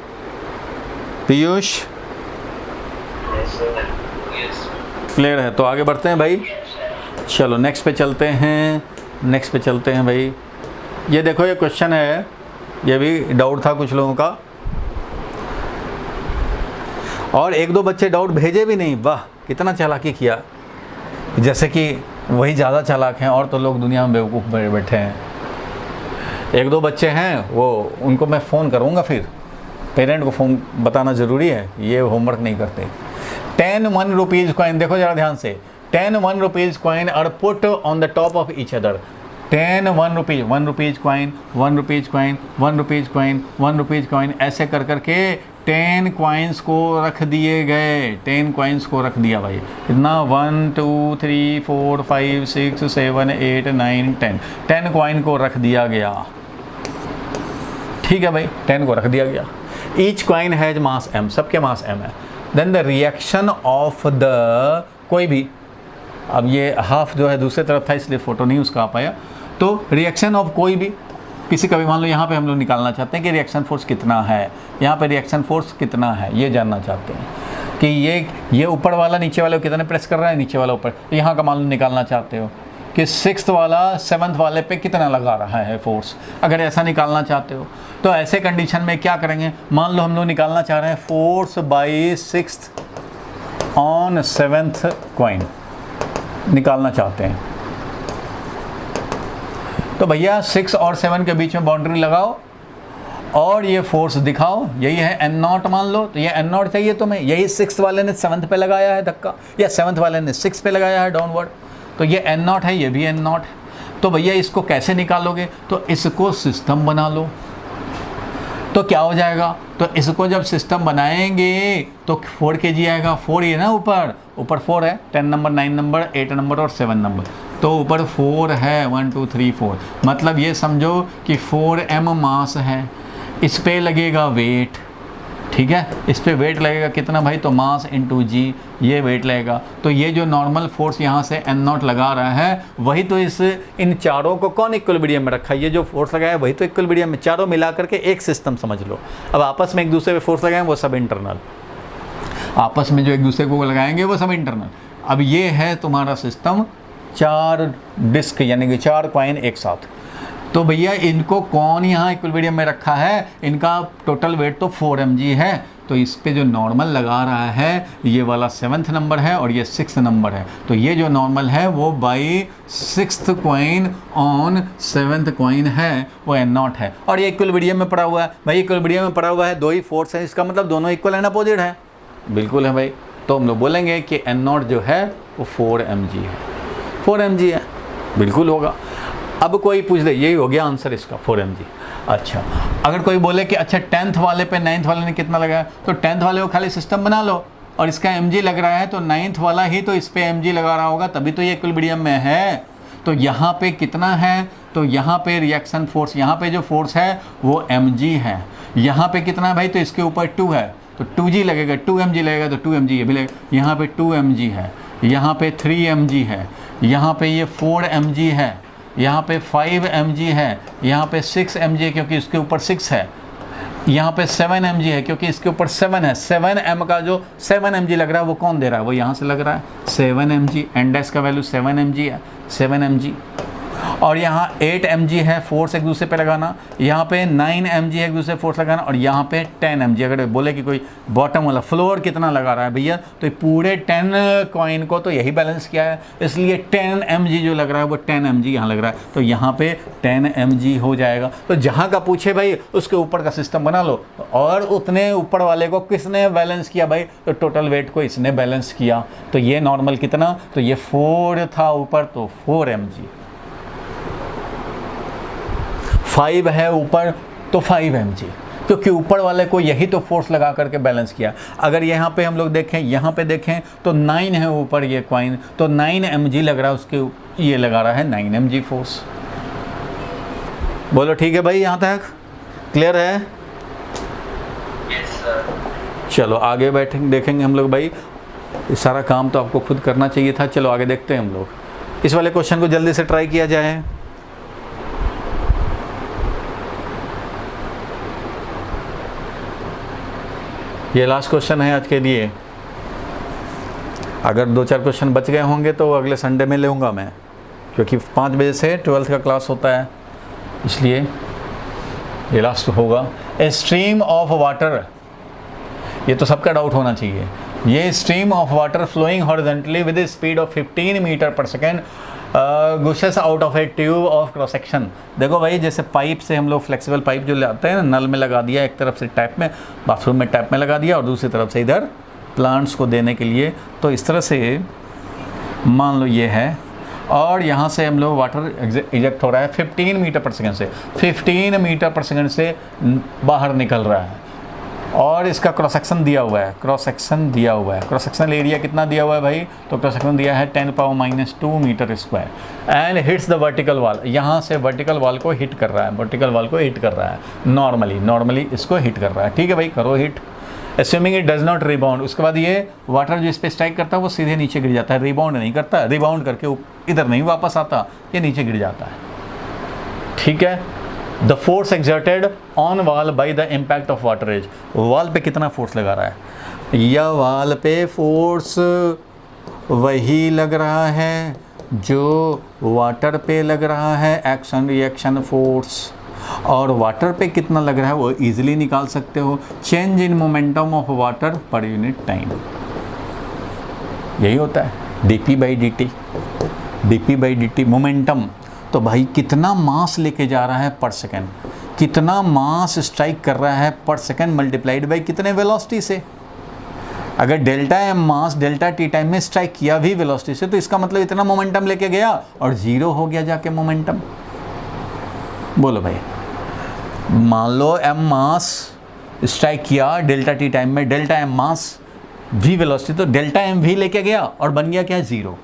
पीयूष क्लियर है? तो आगे बढ़ते हैं भाई, चलो नेक्स्ट पे चलते हैं भाई। ये देखो ये क्वेश्चन है, ये भी डाउट था कुछ लोगों का, और एक दो बच्चे डाउट भेजे भी नहीं, वाह कितना चालाकी किया, जैसे कि वही ज़्यादा चालाक हैं और तो लोग दुनिया में बेवकूफ़ बैठे हैं। एक दो बच्चे हैं वो, उनको मैं फ़ोन करूँगा, फिर पेरेंट को फ़ोन बताना ज़रूरी है, ये होमवर्क नहीं करते। 10 1 रुपीज़ कॉइन, देखो ज़रा ध्यान से, 10 1 rupees coin are put on the top of each other. 10 1 rupees, 1 rupees coin, 1 rupees coin, 1 rupees coin, 1 rupees coin, ऐसे कर करके 10 कॉइन्स को रख दिए गए, 10 कॉइन्स को रख दिया भाई। कितना 1 2 3 4 5 6 7 8 9 10 कॉइन को रख दिया गया। ठीक है भाई, 10 को रख दिया गया। Each coin has mass m, सबके मास m है। Then the reaction of the कोई भी, अब ये हाफ जो है दूसरे तरफ था इसलिए फोटो नहीं उसका आ पाया, तो रिएक्शन ऑफ कोई भी, किसी का भी, मान लो यहाँ पे हम लोग निकालना चाहते हैं कि रिएक्शन फोर्स कितना है, यहाँ पे रिएक्शन फोर्स कितना है ये जानना चाहते हैं कि ये ऊपर वाला नीचे वाले को कितने प्रेस कर रहा है, नीचे वाला ऊपर, तो यहाँ का मान लो निकालना चाहते हो कि 6th वाला 7th वाले पे कितना लगा रहा है फोर्स, अगर ऐसा निकालना चाहते हो तो ऐसे कंडीशन में क्या करेंगे, मान लो हम लोग निकालना चाह रहे हैं force by 6th on 7th coin निकालना चाहते हैं, तो भैया 6 और 7 के बीच में बाउंड्री लगाओ और ये फोर्स दिखाओ, यही है n0 मान लो, तो ये n0 चाहिए तुम्हें, यही 6th वाले ने 7th पे लगाया है धक्का, या 7th वाले ने 6 पे लगाया है डाउनवर्ड, तो ये n0 है, ये भी n0 है। तो भैया इसको कैसे निकालोगे, तो इसको सिस्टम बना लो, तो क्या हो जाएगा, तो इसको जब सिस्टम बनाएंगे तो 4 kg आएगा, 4 ये ना ऊपर 4 है, 10 नंबर 9 नंबर 8 नंबर और 7 नंबर, तो ऊपर 4 है, 1 2 3 4, मतलब ये समझो कि 4m मास है, इस पे लगेगा वेट, ठीक है, इस पे वेट लगेगा कितना भाई, तो मास इंटू जी, ये वेट लगेगा। तो ये जो नॉर्मल फोर्स यहाँ से n0 लगा रहा है, वही तो इन चारों को कौन इक्विलिब्रियम में रखा है, ये जो फोर्स लगाया है वही तो इक्विलिब्रियम में, चारों मिला करके एक सिस्टम समझ लो। अब आपस में एक दूसरे पे फोर्स लगाएं वो सब इंटरनल, आपस में जो एक दूसरे को लगाएंगे वो सब इंटरनल। अब ये है तुम्हारा सिस्टम, 4 डिस्क यानी कि 4 कॉइन एक साथ, तो भैया इनको कौन यहाँ इक्विलिब्रियम में रखा है, इनका टोटल वेट तो 4 mg है, तो इस पे जो नॉर्मल लगा रहा है ये वाला 7th नंबर है और ये 6th नंबर है, तो ये जो नॉर्मल है वो by 6th coin on 7th coin है, वो n0 है, और ये इक्विलिब्रियम में पड़ा हुआ है भाई, इक्विलिब्रियम में पड़ा हुआ है, दो ही फोर्स है, इसका मतलब दोनों इक्वल एंड अपोजिट है, बिल्कुल है भाई। तो हम लोग बोलेंगे कि n0 जो है वो 4 mg है, 4 mg है, बिल्कुल होगा। अब कोई पूछ दे, यही हो गया आंसर इसका 4 mg। अच्छा, अगर कोई बोले कि अच्छा 10th वाले पे 9th वाले ने कितना लगाया, तो 10th वाले को खाली सिस्टम बना लो और इसका mg लग रहा है, तो 9th वाला ही तो इस पे mg लगा रहा होगा, तभी तो ये इक्विलिब्रियम में है। तो यहाँ पे कितना है, तो यहाँ पे रिएक्शन फोर्स, यहाँ पे जो फोर्स है वो mg है, यहाँ पे कितना है भाई, तो इसके ऊपर 2 है तो 2g लगेगा, 2 mg लगेगा तो 2 mg ये भी लगेगा, यहाँ पे 2 mg है, यहाँ पे 3 mg है, यहाँ पे ये 4 mg है, यहाँ पे 5 mg है, यहाँ पे 6 mg क्योंकि इसके ऊपर 6 है, यहाँ पे 7 mg है क्योंकि इसके ऊपर 7 है। 7m का जो 7 mg लग रहा है वो कौन दे रहा है, वो यहाँ से लग रहा है 7 mg, एन डैश का वैल्यू 7 mg है, 7 mg। और यहाँ 8 mg है फोर्स एक दूसरे पे लगाना, यहाँ पे 9 mg है एक दूसरे फोर्स लगाना, और यहाँ पे 10 mg। अगर बोले कि कोई बॉटम वाला फ्लोर कितना लगा रहा है भैया, तो ये पूरे 10 कॉइन को तो यही बैलेंस किया है, इसलिए 10 mg जो लग रहा है वो 10 mg यहाँ लग रहा है, तो यहाँ पे 10 mg हो जाएगा। तो जहाँ का पूछे भाई उसके ऊपर का सिस्टम बना लो, और उतने ऊपर वाले को किसने बैलेंस किया भाई, तो टोटल वेट को इसने बैलेंस किया। तो ये नॉर्मल कितना, तो ये 4 था ऊपर, तो 4 mg। 5 है ऊपर तो 5 mg, क्योंकि ऊपर वाले को यही तो फोर्स लगा करके बैलेंस किया। अगर यहाँ पे हम लोग देखें, यहाँ पे देखें तो 9 है ऊपर ये कॉइन, तो 9 mg लग रहा है उसके, ये लगा रहा है 9 mg फोर्स। बोलो ठीक है भाई, यहाँ तक क्लियर है? Yes sir. चलो आगे बैठेंगे, देखेंगे हम लोग भाई। इस सारा काम तो आपको खुद करना चाहिए था। चलो आगे देखते हैं हम लोग। इस वाले क्वेश्चन को जल्दी से ट्राई किया जाए। ये लास्ट क्वेश्चन है आज के लिए। अगर 2-4 क्वेश्चन बच गए होंगे तो अगले संडे में लूँगा मैं, क्योंकि 5 बजे से 12th का क्लास होता है, इसलिए ये लास्ट होगा। ए स्ट्रीम ऑफ वाटर, ये तो सबका डाउट होना चाहिए। ये stream of water flowing horizontally with speed of 15 metre per second gushes out of a tube of cross section. देखो भाई, जैसे पाइप से हम लोग फ्लेक्सिबल पाइप जो लाते हैं ना, नल में लगा दिया, एक तरफ से टैप में, बाथरूम में टैप में लगा दिया, और दूसरी तरफ से इधर प्लांट्स को देने के लिए। तो इस तरह से मान लो ये है, और यहाँ से हम लोग वाटर इजेक्ट हो रहा है 15 मीटर पर सेकेंड से, 15 मीटर पर सेकेंड से बाहर निकल रहा है। और इसका क्रॉस सेक्शन दिया हुआ है, क्रॉस सेक्शन दिया हुआ है। क्रॉस सेक्शनल एरिया कितना दिया हुआ है भाई, तो क्रॉस सेक्शन दिया है 10⁻² metre square. And hits the vertical wall, यहाँ से वर्टिकल वॉल को हिट कर रहा है, वर्टिकल वॉल को हिट कर रहा है, नॉर्मली इसको हिट कर रहा है। ठीक है भाई, करो hit. एस्यूमिंग it does not rebound, उसके बाद ये वाटर जो इस पर स्ट्राइक करता है वो सीधे नीचे गिर जाता है, रिबाउंड नहीं करता, रिबाउंड करके इधर नहीं वापस आता, ये नीचे गिर जाता है। ठीक है। The force exerted on wall by the impact of water as, wall पे कितना फोर्स लगा रहा है, या वॉल पे फोर्स वही लग रहा है जो वाटर पे लग रहा है, एक्शन रिएक्शन फोर्स। और वाटर पे कितना लग रहा है वो इजीली निकाल सकते हो, change in momentum of water पर यूनिट टाइम, यही होता है dp/dt, dp/dt मोमेंटम। तो भाई कितना मास लेके जा रहा है पर सेकेंड, कितना मास स्ट्राइक कर रहा है पर सेकेंड, मल्टीप्लाइड बाई कितने वेलोसिटी से। अगर delta m mass delta t time में स्ट्राइक किया भी वेलोसिटी से, तो इसका मतलब इतना मोमेंटम लेके गया और 0 हो गया जाके मोमेंटम। बोलो भाई, मान लो एम मास स्ट्राइक किया डेल्टा टी टाइम में, delta m mass v velocity, तो डेल्टा एम वी लेके गया और बन गया क्या, 0।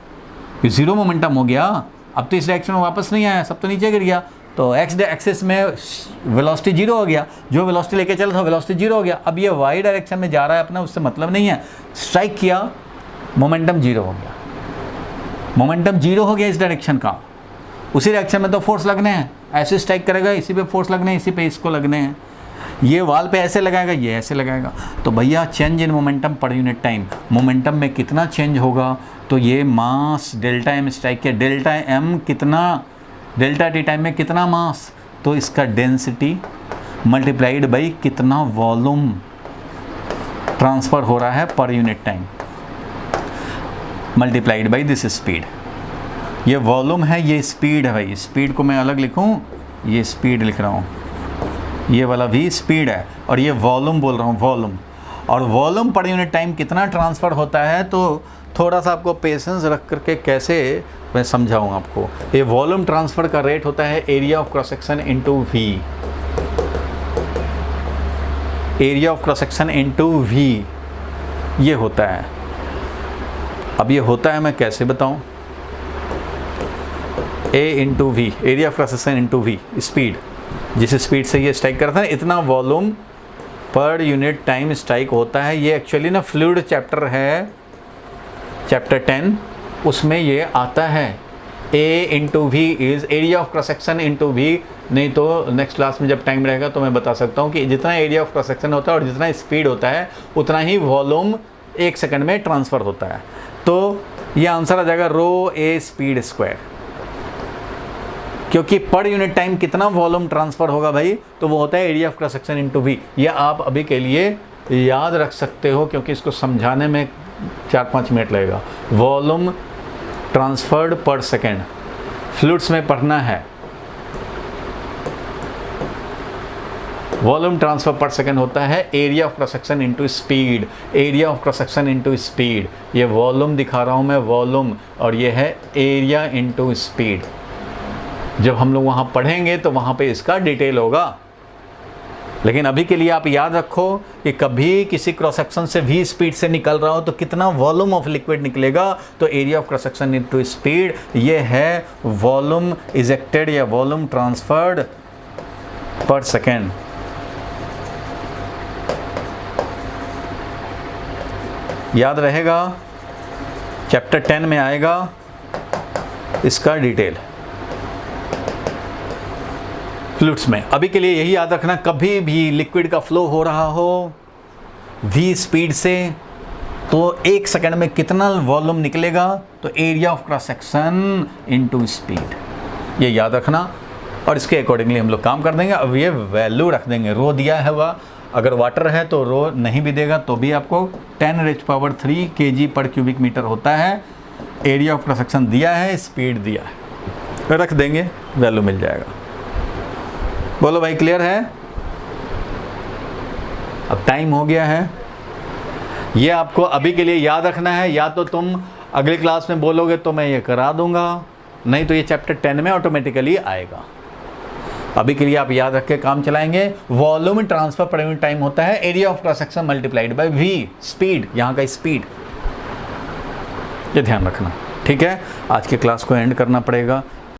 0 मोमेंटम हो गया। अब तो इस डायरेक्शन में वापस नहीं आया, सब तो नीचे गिर गया, तो एक्स एक्सिस में वेलोसिटी 0 हो गया, जो वेलोसिटी लेके चला था वेलोसिटी 0 हो गया। अब ये वाई डायरेक्शन में जा रहा है अपना, उससे मतलब नहीं है, स्ट्राइक किया मोमेंटम 0 हो गया, मोमेंटम 0 हो गया इस डायरेक्शन का। उसी डायरेक्शन में तो फोर्स लगने हैं, ऐसे स्ट्राइक करेगा, इसी पे फोर्स लगने हैं, इसी पे इसको लगने हैं, ये वाल पे ऐसे लगाएगा, ये ऐसे लगाएगा। तो भैया चेंज इन मोमेंटम पर यूनिट टाइम, मोमेंटम में कितना चेंज होगा, तो ये मास डेल्टा एम स्ट्राइक किया, डेल्टा एम कितना, डेल्टा टी टाइम में कितना मास, तो इसका डेंसिटी मल्टीप्लाइड बाई कितना वॉल्यूम ट्रांसफ़र हो रहा है पर unit time, multiplied by this speed. ये वॉल्यूम है, ये स्पीड है भाई, स्पीड को मैं अलग लिखूं, ये स्पीड लिख रहा हूँ, ये वाला भी स्पीड है, और ये वॉल्यूम बोल रहा हूँ, वॉल्यूम। और वॉल्यूम पर यूनिट टाइम कितना ट्रांसफ़र होता है, तो थोड़ा सा आपको पेशेंस रख करके कैसे मैं समझाऊँ आपको। ये वॉल्यूम ट्रांसफ़र का रेट होता है area of cross section into v, area of cross section into v ये होता है। अब ये होता है, मैं कैसे बताऊँ, a into v, area of cross section into v, speed, जिस स्पीड से ये स्ट्राइक करता है इतना वॉल्यूम पर यूनिट टाइम स्ट्राइक होता है। ये एक्चुअली ना फ्लूइड चैप्टर है, चैप्टर 10, उसमें ये आता है। A into v is area of cross section into v नहीं तो नेक्स्ट क्लास में जब टाइम रहेगा तो मैं बता सकता हूँ कि जितना एरिया ऑफ क्रॉस सेक्शन होता है और जितना स्पीड होता है उतना ही वॉल्यूम 1 सेकंड में ट्रांसफ़र होता है। तो ये आंसर आ जाएगा रो ए स्पीड स्क्वायर, क्योंकि पर यूनिट टाइम कितना वॉल्यूम ट्रांसफ़र होगा भाई, तो वो होता है area of cross section into v. ये आप अभी के लिए याद रख सकते हो क्योंकि इसको समझाने में 4-5 मिनट लगेगा। वॉल्यूम ट्रांसफर्ड पर सेकेंड, फ्लूइड्स में पढ़ना है। वॉल्यूम ट्रांसफर पर सेकेंड होता है area of cross section into speed, area of cross section into speed. ये वॉल्यूम दिखा रहा हूँ मैं, वॉल्यूम, और ये है एरिया इंटू स्पीड। जब हम लोग वहाँ पढ़ेंगे तो वहाँ पे इसका डिटेल होगा, लेकिन अभी के लिए आप याद रखो कि कभी किसी क्रॉस सेक्शन से v स्पीड से निकल रहा हो तो कितना वॉल्यूम ऑफ लिक्विड निकलेगा, तो area of cross section into speed, ये है वॉल्यूम इजेक्टेड या वॉल्यूम ट्रांसफर्ड पर सेकेंड। याद रहेगा, चैप्टर 10 में आएगा इसका डिटेल फ्लूइड्स में। अभी के लिए यही याद रखना, कभी भी लिक्विड का फ्लो हो रहा हो v स्पीड से तो 1 सेकंड में कितना वॉल्यूम निकलेगा, तो area of cross section into speed, ये याद रखना। और इसके अकॉर्डिंगली हम लोग काम कर देंगे। अब ये वैल्यू रख देंगे, रो दिया है वह, अगर वाटर है तो रो नहीं भी देगा तो भी आपको 10⁻³ kg पर क्यूबिक मीटर होता है। एरिया ऑफ क्रॉस सेक्शन दिया है, स्पीड दिया है, रख देंगे, वैल्यू मिल जाएगा। बोलो भाई, क्लियर है? अब टाइम हो गया है, ये आपको अभी के लिए याद रखना है। या तो तुम अगली क्लास में बोलोगे तो मैं ये करा दूंगा, नहीं तो ये चैप्टर 10 में ऑटोमेटिकली आएगा। अभी के लिए आप याद रख के काम चलाएंगे। वॉल्यूम ट्रांसफर पर यूनिट टाइम होता है area of cross section multiplied by v speed, यहाँ का स्पीड, ये ध्यान रखना। ठीक है, आज के क्लास को एंड करना पड़ेगा।